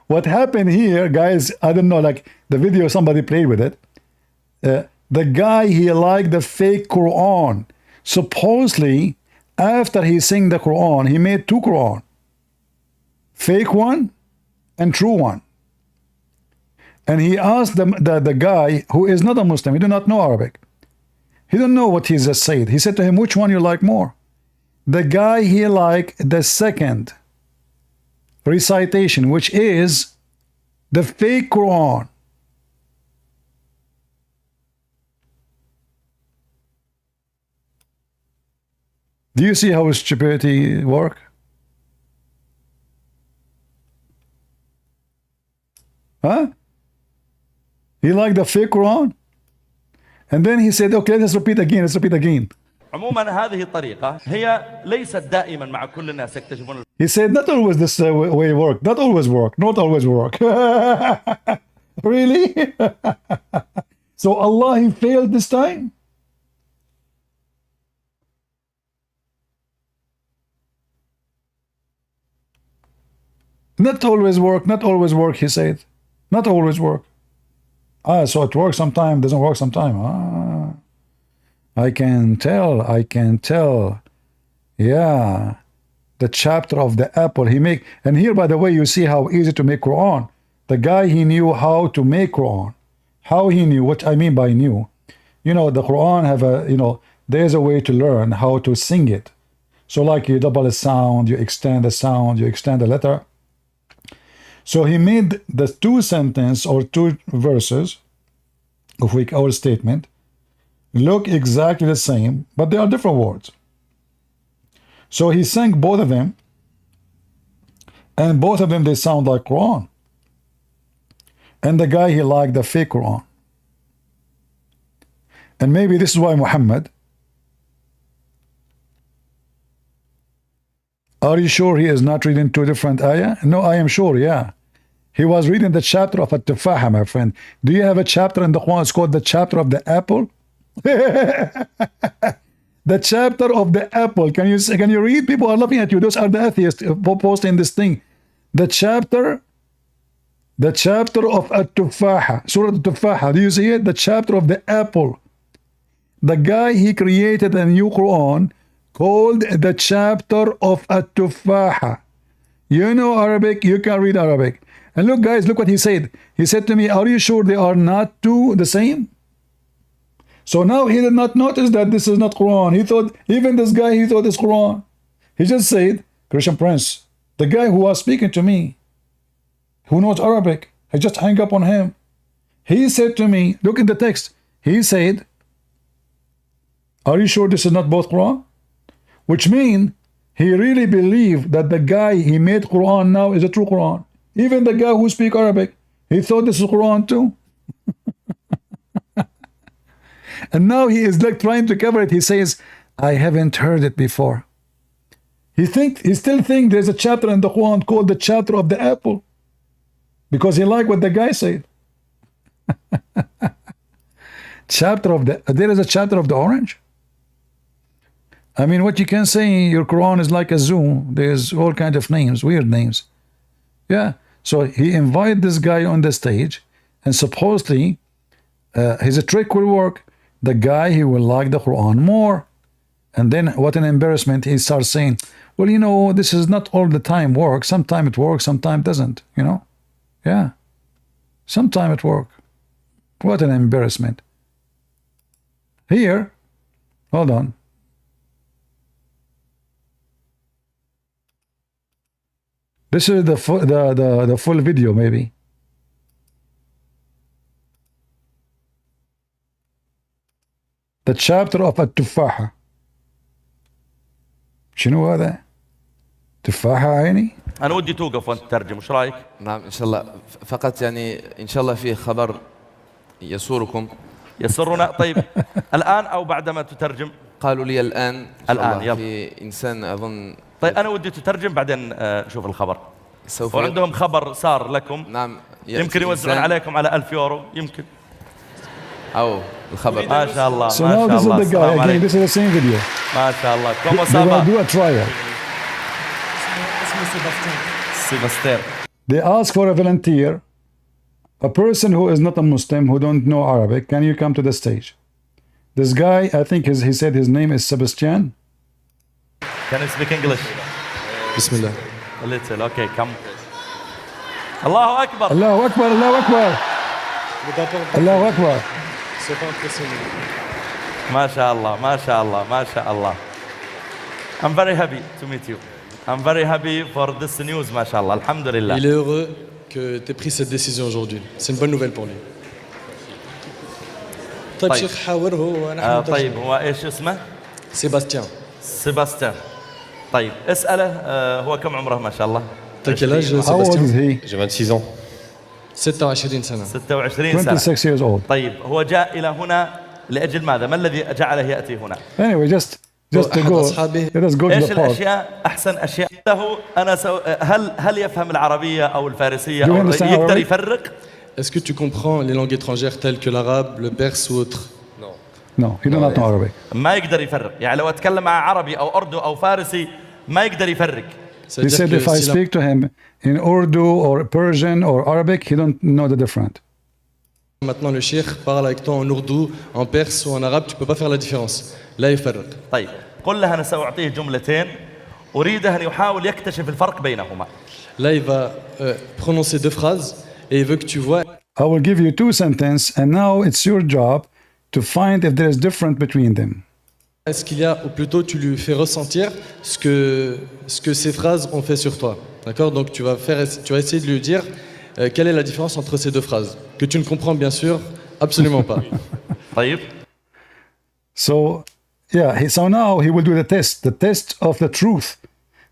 What happened here, guys, I don't know, like the video somebody played with it. The guy, he liked the fake Quran. Supposedly, after he sang the Quran, he made two Quran. Fake one and true one. And he asked the guy who is not a Muslim, he do not know Arabic. He don't know what he just said. He said to him, which one you like more? The guy, he liked the second recitation, which is the fake Quran. Do you see how stupidity work? Huh? He liked the fake Quran, and then he said, okay, let's repeat again, let's repeat again. عموما هذه الطريقة هي ليست دائما مع كل الناس يكتشفون He said, not always this way work, not always work, not always work. Really? So Allah, he failed this time? Not always work, not always work, he said. Not always work. Ah, so it works sometime, doesn't work sometime. Ah, I can tell, I can tell. Yeah. The chapter of the apple he make. And here, by the way, you see how easy to make Quran. The guy, he knew how to make Quran. How he knew, what I mean by knew. You know, the Quran have a, you know, there's a way to learn how to sing it. So like you double a sound, you extend the sound, you extend the letter. So he made the two sentence or two verses of our statement look exactly the same, but they are different words. So he sang both of them, and both of them, they sound like Quran. And the guy, he liked the fake Quran. And maybe this is why Muhammad, are you sure he is not reading two different ayah? No, I am sure, yeah. He was reading the chapter of At-Tufaha, my friend. Do you have a chapter in the Quran? It's called the chapter of the apple. The chapter of the apple. Can you read? People are laughing at you. Those are the atheists posting this thing. The chapter The chapter of At-Tufaha, Surah At-Tufaha. Do you see it? The chapter of the apple. The guy, he created a new Quran called the chapter of At-Tufaha. You know Arabic, you can read Arabic. And look, guys, look what he said. He said to me, are you sure they are not two the same? So now he did not notice that this is not Quran. He thought, even this guy, he thought it's Quran. He just said, Christian Prince, the guy who was speaking to me, who knows Arabic, I just hang up on him. He said to me, look in the text. He said, are you sure this is not both Quran? Which means he really believed that the guy he made Quran now is a true Quran. Even the guy who speaks Arabic, he thought this is Quran too. And now he is like trying to cover it. He says, I haven't heard it before. He still think there's a chapter in the Quran called the chapter of the apple, because he liked what the guy said. There is a chapter of the orange. I mean, what you can say, your Quran is like a zoo. There's all kinds of names, weird names. Yeah. So he invited this guy on the stage, and supposedly his trick will work. The guy, he will like the Quran more. And then what an embarrassment, he starts saying, well, you know, this is not all the time work. Sometimes it works, sometimes it doesn't, you know. Yeah. Sometimes it works. What an embarrassment. Here, hold on. This is the full video, maybe. The chapter of At-Tufaha. شنو هذا؟ تفاحة عيني؟ أنا ودي توقف وأنت تترجم، إيش رأيك؟ نعم إن شاء الله، فقط يعني إن شاء الله فيه خبر يسركم. يسرنا. طيب الآن أو بعدما تترجم؟ قالوا لي الآن. الآن يلا. في إنسان أظن. طيب أنا ودي تترجم بعدين نشوف الخبر. سوف. وعندهم خبر صار لكم. نعم. يمكن يوزعون عليكم على 1000 يورو يمكن. أو الخبر. ما شاء الله. So now this is the guy again. This is the same video. ما شاء الله. They're gonna do a trial. Sébastien. They ask for a volunteer, a person who is not a Muslim, who don't know Arabic. Can you come to the stage? This guy, I think he said his name is Sebastian. Can you speak English? Bismillah. A little. Okay, come. Allahu Akbar. Allahu Akbar, Allahu Akbar. Allahu Akbar. C'est pas impressionnant. ما شاء الله ما شاء الله ما شاء الله. I'm very happy to meet you. I'm very happy for this news, ما شاء الله. الحمد لله. Il est heureux que tu aies pris cette décision aujourd'hui. C'est une bonne nouvelle pour lui. طيب شيخ حاوره ونحن طيب هو ايش اسمه؟ سيباستيان. سيباستيان. طيب اسأله هو كم عمره ما شاء الله؟ T'as quel âge How old is Sébastien? he? J'ai 26 ans. 26 سنة. 26 سنة. 26 years old. طيب هو جاء إلى هنا لأجل ماذا؟ ما الذي جعله يأتي هنا؟ Anyway, just to go. Let us go to ايش the part. الأشياء أحسن أشياء له؟ أنا هل يفهم العربية أو الفارسية أو يقدر يفرق؟ Est-ce que tu comprends les langues étrangères telles que l'arabe, le perse ou autres? No, he does not know Arabic. ما يقدر يفرق، يعني لو أتكلم مع عربي أو أردو أو فارسي ما يقدر يفرق. He said if I speak to him in Urdu or Persian or Arabic, he don't know the difference. Maintenant le cheikh parle avec toi en ourdou, en perse ou en arabe, tu peux pas faire la différence. لا يفرق. طيب قل له أنا سأعطيه جملتين أريده أن يحاول يكتشف الفرق بينهما. Là il va prononcer deux phrases et il veut que tu vois. I will give you two sentences and now it's your job to find if there is difference between them. Est-ce qu'il y a, ou plutôt tu lui fais ressentir ce que ces phrases ont fait sur toi. D'accord? Donc tu vas essayer de lui dire quelle est la différence entre ces deux phrases que tu ne comprends bien sûr absolument pas. طيب. So yeah, so now he will do the test of the truth,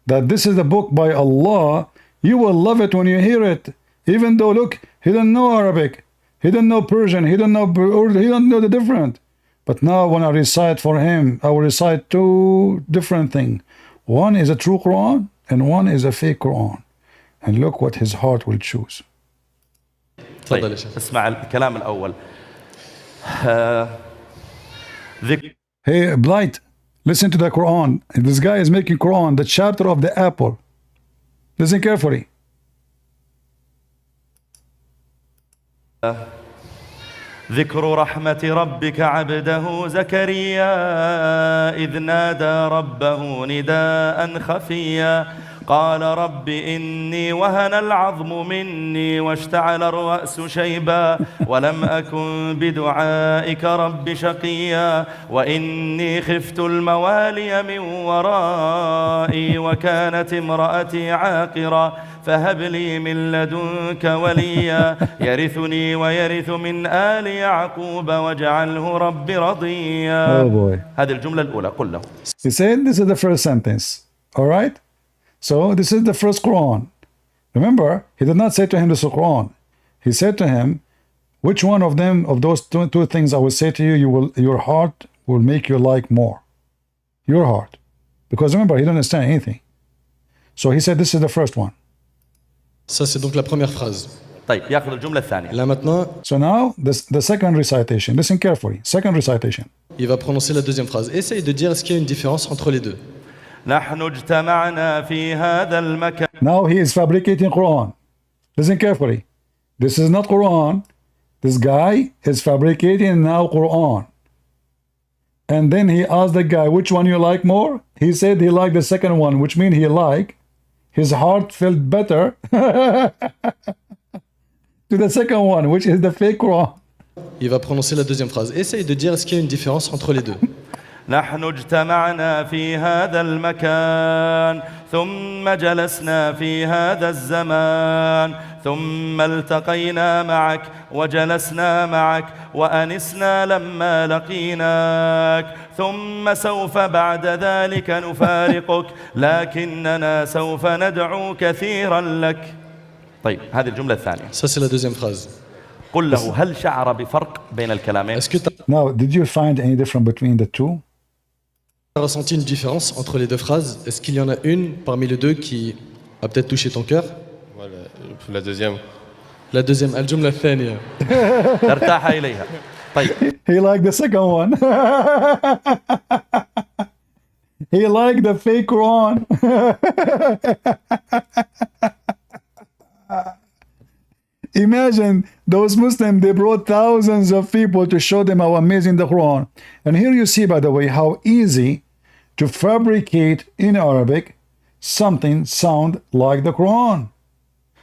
that this is the book by Allah. You will love it when you hear it, even though look, he doesn't know Arabic, he doesn't know Persian, he doesn't know Urdu, he doesn't know the difference. But now when I recite for him, I will recite two different things. One is a true Quran and one is a fake Quran. And look what his heart will choose. طيب اسمع الكلام الأول. Hey, Blight, listen to the Quran. This guy is making Quran, the chapter of the apple. Listen carefully. ذكر رحمة ربك عبده زكريا إذ نادى ربه نداء خفيا قال رب إني وهن العظم مني واشتعل الرأس شيبا ولم أكن بدعائك رب شقيا وإني خفت الموالي من ورائي وكانت امرأتي عاقرا فهب لي من لدنك وليا يرثني ويرث من آل يعقوب واجعله رب رضيا. Oh boy. هذه الجملة الأولى. قل له. He said this is the first sentence. All right? So this is the first Quran. Remember, he did not say to him this is Quran. He said to him, which one of them, of those two things I will say to you, your heart will make you like more. Your heart. Because remember, he didn't understand anything. So he said this is the first one. Ça, c'est donc la première phrase. طيب يأخذ الجملة الثانية. Là maintenant, So now, the second recitation. Listen carefully. Second recitation. il va prononcer la deuxième phrase. Essaye de dire est-ce qu'il y a une différence entre les deux. نحن اجتمعنا في هذا المكان. Now he is fabricating Quran. Listen carefully. This is not Quran. This guy is fabricating now Quran. And then he asked the guy, which one you like more? He said he liked the second one, which means he liked. His heart felt better to the second one, which is the fake Quran. Il va prononcer la deuxième phrase. Essaye de dire est-ce qu'il y a une différence entre les deux. نحن اجتمعنا في هذا المكان ثم جلسنا في هذا الزمان ثم التقينا معك وجلسنا معك وأنسنا لما لقيناك ثم سوف بعد ذلك نفارقك لكننا سوف ندعو كثيرا لك. طيب هذه الجملة الثانية. Ça, c'est la deuxième phrase. قل له هل شعر بفرق بين الكلامين؟ Est-ce que tu Now, did you find any difference between the two? as ressenti une différence entre les deux phrases? Est-ce qu'il y en a une parmi les deux qui a peut-être touché ton cœur? Voilà, la deuxième. La deuxième, الجملة الثانية. ارتاح إليها. طيب. He liked the second one. He liked the fake Quran. Imagine those Muslims, they brought thousands of people to show them how amazing the Quran. And here you see, by the way, how easy to fabricate in Arabic something sound like the Quran.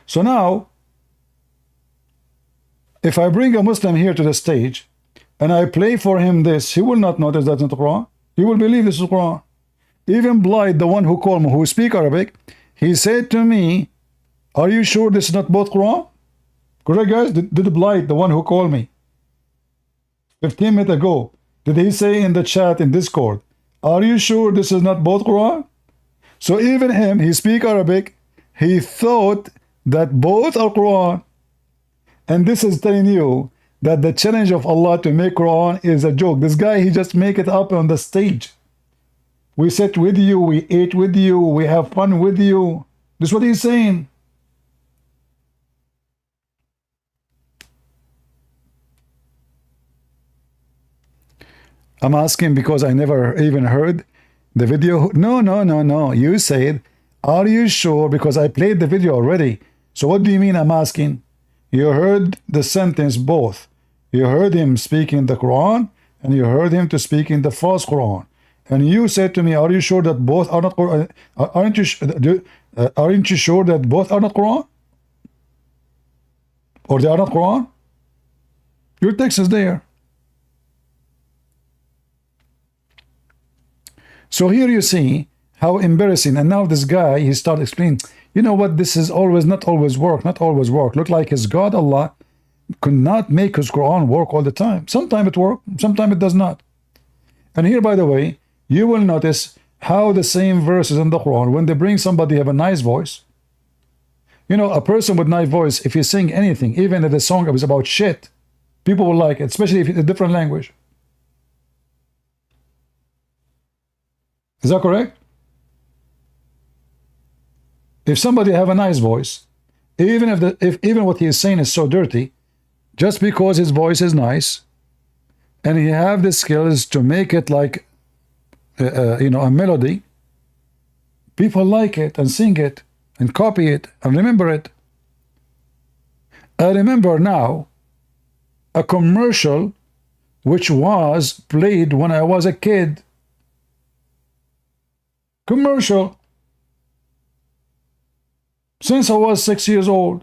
So now, if I bring a Muslim here to the stage and I play for him this, he will not notice that's not the Quran. He will believe this is the Quran. Even Blind, the one who called me, who speak Arabic, he said to me, are you sure this is not both Quran? Correct, guys? Did Blind, the one who called me 15 minutes ago, did he say in the chat in Discord, are you sure this is not both Quran? So even him, he speak Arabic, he thought that both are Quran. And this is telling you that the challenge of Allah to make Quran is a joke. This guy, he just make it up on the stage. We sit with you, we ate with you, we have fun with you. This is what he's saying. I'm asking because I never even heard the video. No. You said, are you sure? Because I played the video already. So what do you mean I'm asking? You heard the sentence both. You heard him speaking the Quran and you heard him to speak in the false Quran. And you said to me, are you sure that both are not Quran? Aren't you sure that both are not Quran? Or they are not Quran? Your text is there. So here you see how embarrassing. And now this guy, he started explaining, you know what, this is not always work. Look like his God, Allah, could not make his Quran work all the time. Sometimes it works, sometimes it does not. And here, by the way, you will notice how the same verses in the Quran, when they bring somebody have a nice voice, you know, a person with nice voice, if you sing anything, even if the song is about shit, people will like it, especially if it's a different language. Is that correct? If somebody have a nice voice, even if even what he is saying is so dirty, just because his voice is nice, and he have the skills to make it like, you know, a melody, people like it and sing it and copy it and remember it. I remember now a commercial which was played when I was a kid. Commercial. Since I was 6 years old.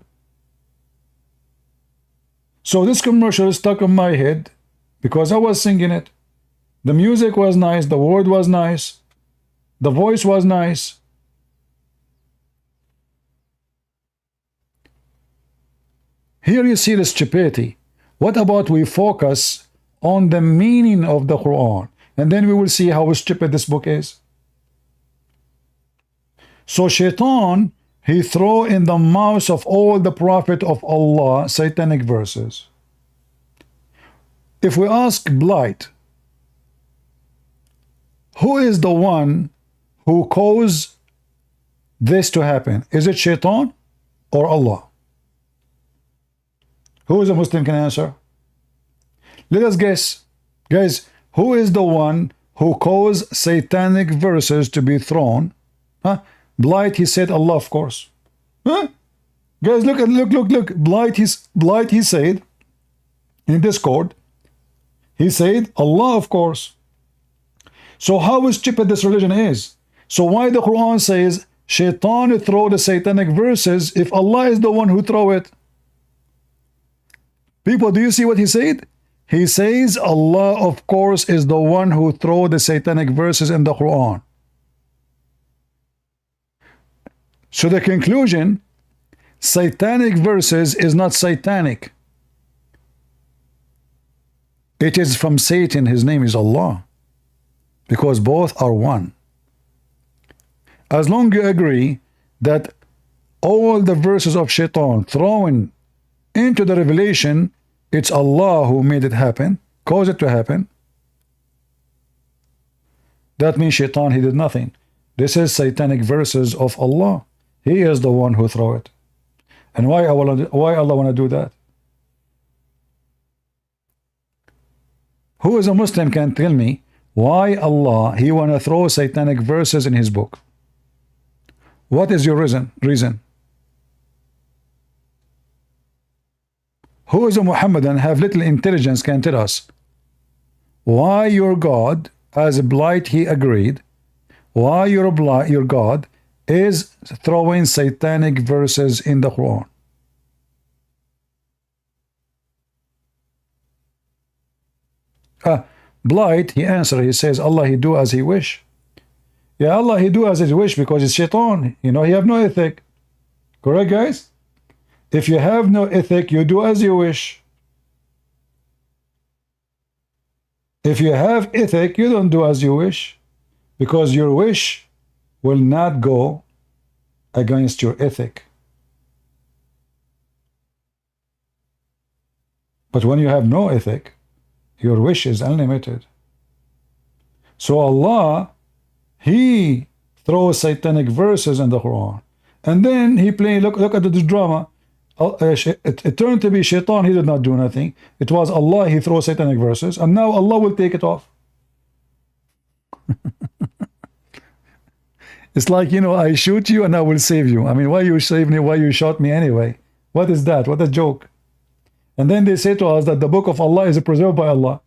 So this commercial is stuck in my head because I was singing it. The music was nice, the word was nice, the voice was nice. Here you see the stupidity. What about we focus on the meaning of the Quran, and then we will see how stupid this book is. So Shaitan, he throw in the mouths of all the prophet of Allah satanic verses. If we ask Blight, who is the one who caused this to happen? Is it Shaitan or Allah? Who is a Muslim can answer? Let us guess. Guys, who is the one who caused satanic verses to be thrown? Huh? Blight, he said Allah, of course. Huh? Guys, look. Blight, he said in Discord, he said Allah, of course. So how stupid this religion is. So why the Quran says Shaitan throw the satanic verses if Allah is the one who throw it? People, do you see what he said? He says Allah, of course, is the one who throw the satanic verses in the Quran. So the conclusion, satanic verses is not satanic. It is from Satan. His name is Allah. Because both are one. As long as you agree that all the verses of Shaitan thrown into the revelation, it's Allah who made it happen, caused it to happen, that means Shaitan, he did nothing. This is satanic verses of Allah. He is the one who throw it. And why Allah want to do that? Who is a Muslim can tell me why Allah, he want to throw satanic verses in his book? What is your reason? Who is a Muhammadan have little intelligence can tell us why your God, as Blight he agreed, why your God is throwing satanic verses in the Quran? Blight, he answered, he says, Allah, he do as he wish. Yeah, Allah, he do as he wish because it's Shaitan. You know, he have no ethic. Correct, guys? If you have no ethic, you do as you wish. If you have ethic, you don't do as you wish, because your wish will not go against your ethic. But when you have no ethic, your wish is unlimited. So Allah, he throws satanic verses in the Quran, and then he play. Look at the drama. It turned to be Shaitan. He did not do nothing. It was Allah. He throws satanic verses, and now Allah will take it off. It's like, you know, I shoot you and I will save you. I mean, why you save me? Why you shot me anyway? What is that? What a joke. And then they say to us that the book of Allah is preserved by Allah.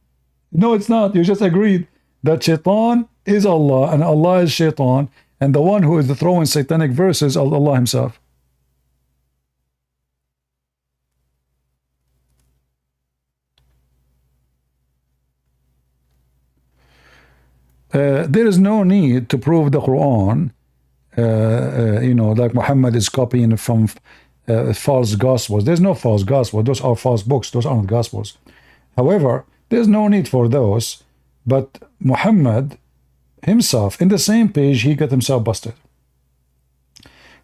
No, it's not. You just agreed that Shaitan is Allah and Allah is Shaitan, and the one who is throwing satanic verses is Allah himself. There is no need to prove the Quran, you know, like Muhammad is copying from false gospels. There's no false gospel. Those are false books. Those aren't gospels. However, there's no need for those. But Muhammad himself, in the same page, he got himself busted.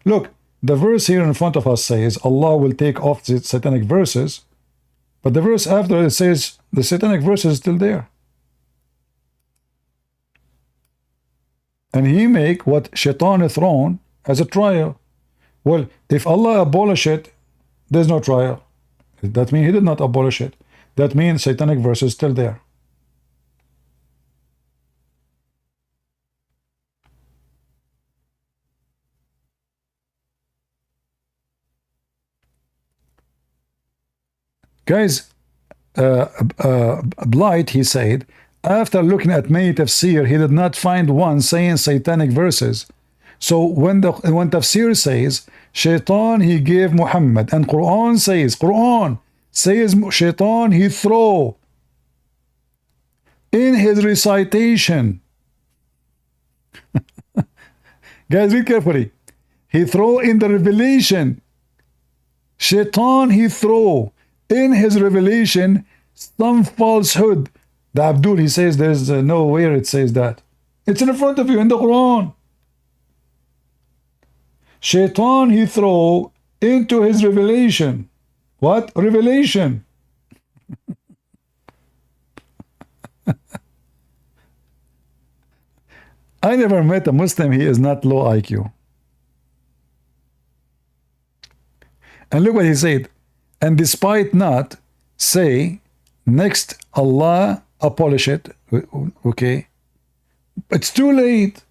Look, the verse here in front of us says Allah will take off the satanic verses, but the verse after it says the satanic verse is still there. And he make what Shaitan is thrown as a trial. Well, if Allah abolish it, there's no trial. That means he did not abolish it. That means satanic verse is still there. Guys, Blight, he said, after looking at many tafsir, he did not find one saying satanic verses. So when tafsir says shaitan he gave Muhammad, and Quran says shaitan he throw in his recitation. Guys, read carefully. He throw in the revelation. Shaitan he throw in his revelation some falsehood. The Abdul, he says there's nowhere it says that. It's in front of you in the Quran. Shaitan he throw into his revelation. What? Revelation. I never met a Muslim, he is not low IQ. And look what he said. And despite not, say, next Allah abolish it. Okay. It's too late.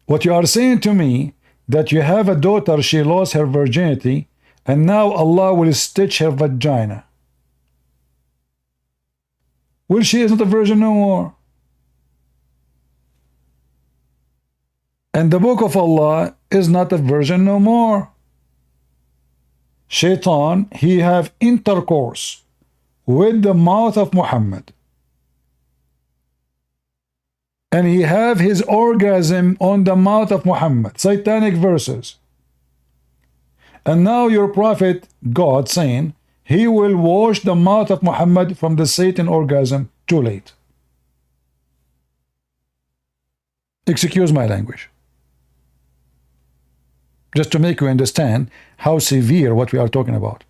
What you are saying to me, that you have a daughter, she lost her virginity, and now Allah will stitch her vagina. Well, she is not a virgin no more. And the book of Allah is not a virgin no more. Shaitan, he have intercourse with the mouth of Muhammad. And he have his orgasm on the mouth of Muhammad. Satanic verses. And now your prophet, God, saying, he will wash the mouth of Muhammad from the Satan orgasm. Too late. Excuse my language. Just to make you understand how severe what we are talking about.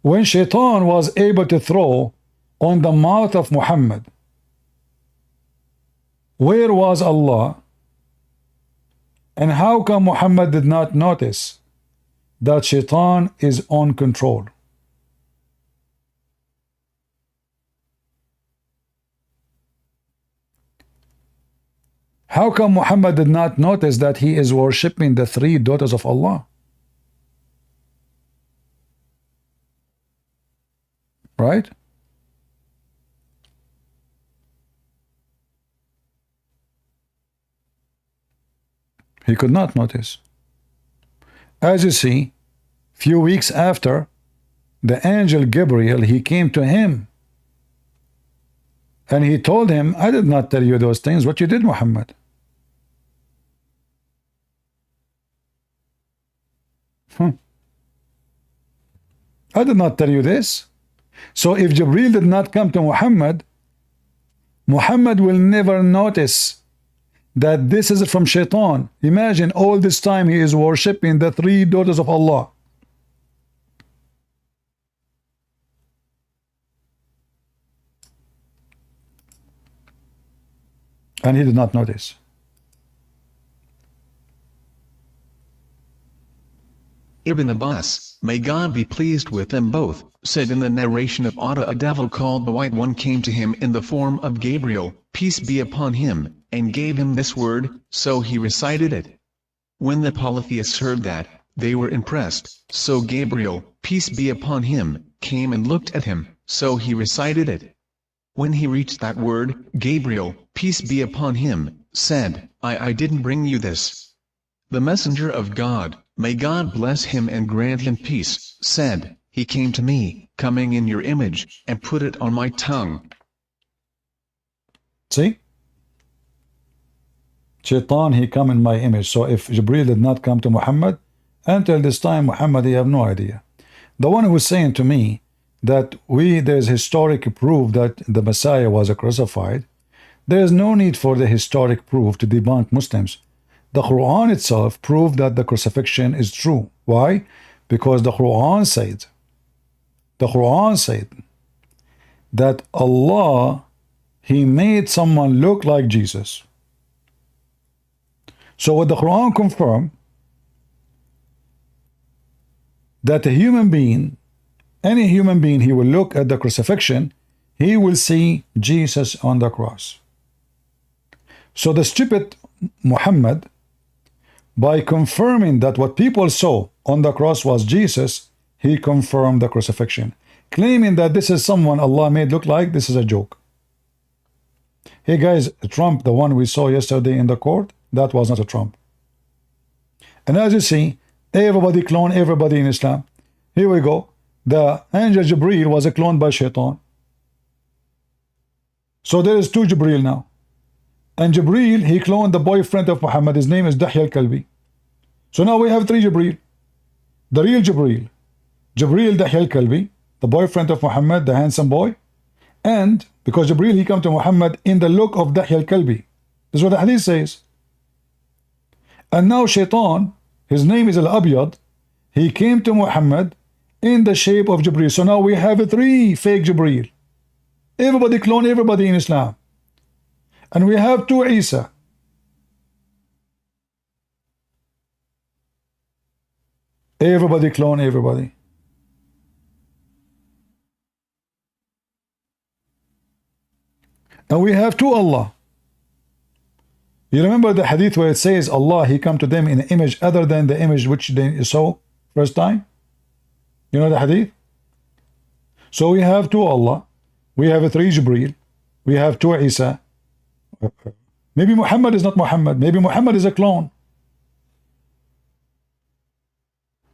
When Shaitan was able to throw on the mouth of Muhammad, where was Allah? And how come Muhammad did not notice that Shaitan is on control? How come Muhammad did not notice that he is worshipping the three daughters of Allah? Right? He could not notice. As you see, few weeks after, the angel Gabriel, he came to him and he told him, I did not tell you those things, what you did, Muhammad. I did not tell you this. So if Jibreel did not come to Muhammad, Muhammad will never notice that this is from Shaitan. Imagine all this time he is worshipping the three daughters of Allah. And he did not notice. Ibn Abbas, may God be pleased with them both, said in the narration of Atta, a devil called the White One came to him in the form of Gabriel, peace be upon him, and gave him this word, so he recited it. When the polytheists heard that, they were impressed, so Gabriel, peace be upon him, came and looked at him, so he recited it. When he reached that word, Gabriel, peace be upon him, said, I didn't bring you this. The messenger of God, may God bless him and grant him peace, said, he came to me, coming in your image, and put it on my tongue. See? Shaitan, he come in my image. So if Jibreel did not come to Muhammad, until this time, Muhammad, he have no idea. The one who was saying to me that there's historic proof that the Messiah was crucified, there is no need for the historic proof to debunk Muslims. The Quran itself proved that the crucifixion is true. Why? Because the Quran said that Allah, he made someone look like Jesus. So what the Quran confirmed, that a human being, any human being, he will look at the crucifixion, he will see Jesus on the cross. So the stupid Muhammad, by confirming that what people saw on the cross was Jesus, he confirmed the crucifixion. Claiming that this is someone Allah made look like this is a joke. Hey guys, Trump, the one we saw yesterday in the court, that was not a Trump. And as you see, everybody clone everybody in Islam. Here we go. The angel Jibreel was a clone by Shaitan. So there is two Jibreel now. And Jibreel, he cloned the boyfriend of Muhammad. His name is Dahya al-Kalbi. So now we have three Jibreel. The real Jibreel. Jibreel Dahya al-Kalbi, the boyfriend of Muhammad, the handsome boy. And because Jibreel, he come to Muhammad in the look of Dahya al-Kalbi. This is what the hadith says. And now Shaitan, his name is Al-Abyad, he came to Muhammad in the shape of Jibreel. So now we have three fake Jibreel. Everybody clone everybody in Islam. And we have two Isa. Everybody clone everybody. And we have two Allah. You remember the hadith where it says Allah, he come to them in an image other than the image which they saw first time? You know the hadith? So we have two Allah. We have three Jibreel. We have two Isa. Maybe Muhammad is not Muhammad. Maybe Muhammad is a clone.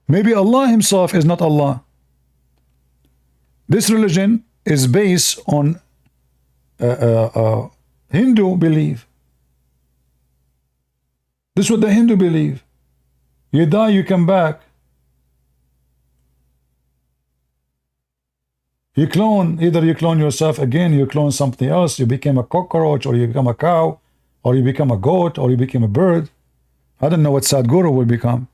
Maybe Allah himself is not Allah. This religion is based on Hindu belief. This is what the Hindu believe. You die, you come back. You clone, either you clone yourself again, you clone something else, you become a cockroach, or you become a cow, or you become a goat, or you become a bird. I don't know what Sadhguru will become.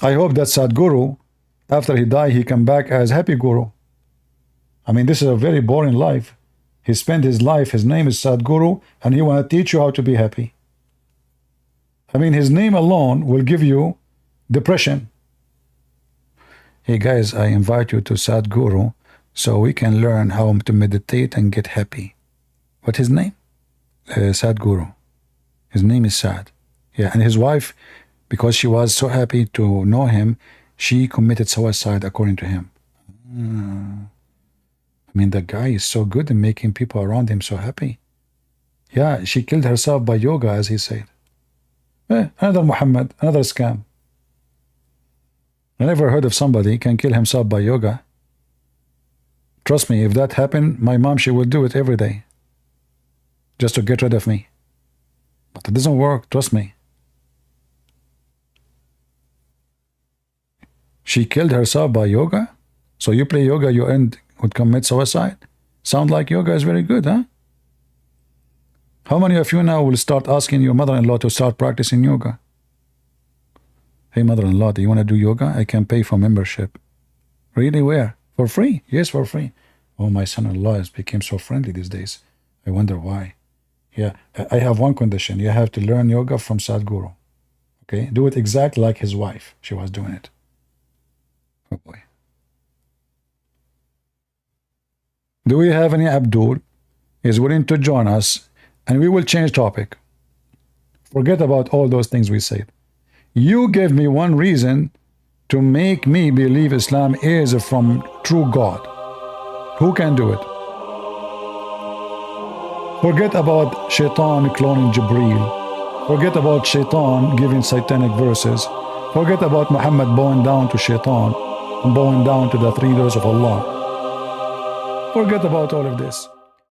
I hope that Sadhguru, after he died, he come back as Happy Guru. I mean, this is a very boring life. He spent his life, his name is Sadhguru, and he want to teach you how to be happy. I mean, his name alone will give you depression. Hey guys, I invite you to Sadhguru so we can learn how to meditate and get happy. What's his name? Sadhguru. His name is Sad. Yeah, and his wife, because she was so happy to know him, she committed suicide according to him. I mean, the guy is so good in making people around him so happy. Yeah, she killed herself by yoga, as he said. Another Muhammad, another scam. I never heard of somebody can kill himself by yoga. Trust me, if that happened, my mom, she would do it every day. Just to get rid of me. But it doesn't work, trust me. She killed herself by yoga? So you play yoga, you would commit suicide? Sound like yoga is very good, huh? How many of you now will start asking your mother-in-law to start practicing yoga? Hey, mother-in-law, do you want to do yoga? I can pay for membership. Really? Where? For free? Yes, for free. Oh, my son-in-law has become so friendly these days. I wonder why. Yeah, I have one condition. You have to learn yoga from Sadhguru. Okay? Do it exactly like his wife. She was doing it. Oh, boy. Do we have any Abdul? Is willing to join us, and we will change topic. Forget about all those things we said. You gave me one reason to make me believe Islam is from true God. Who can do it? Forget about Shaitan cloning Jibreel. Forget about Shaitan giving Satanic Verses. Forget about Muhammad bowing down to Shaitan and bowing down to the three doors of Allah. Forget about all of this.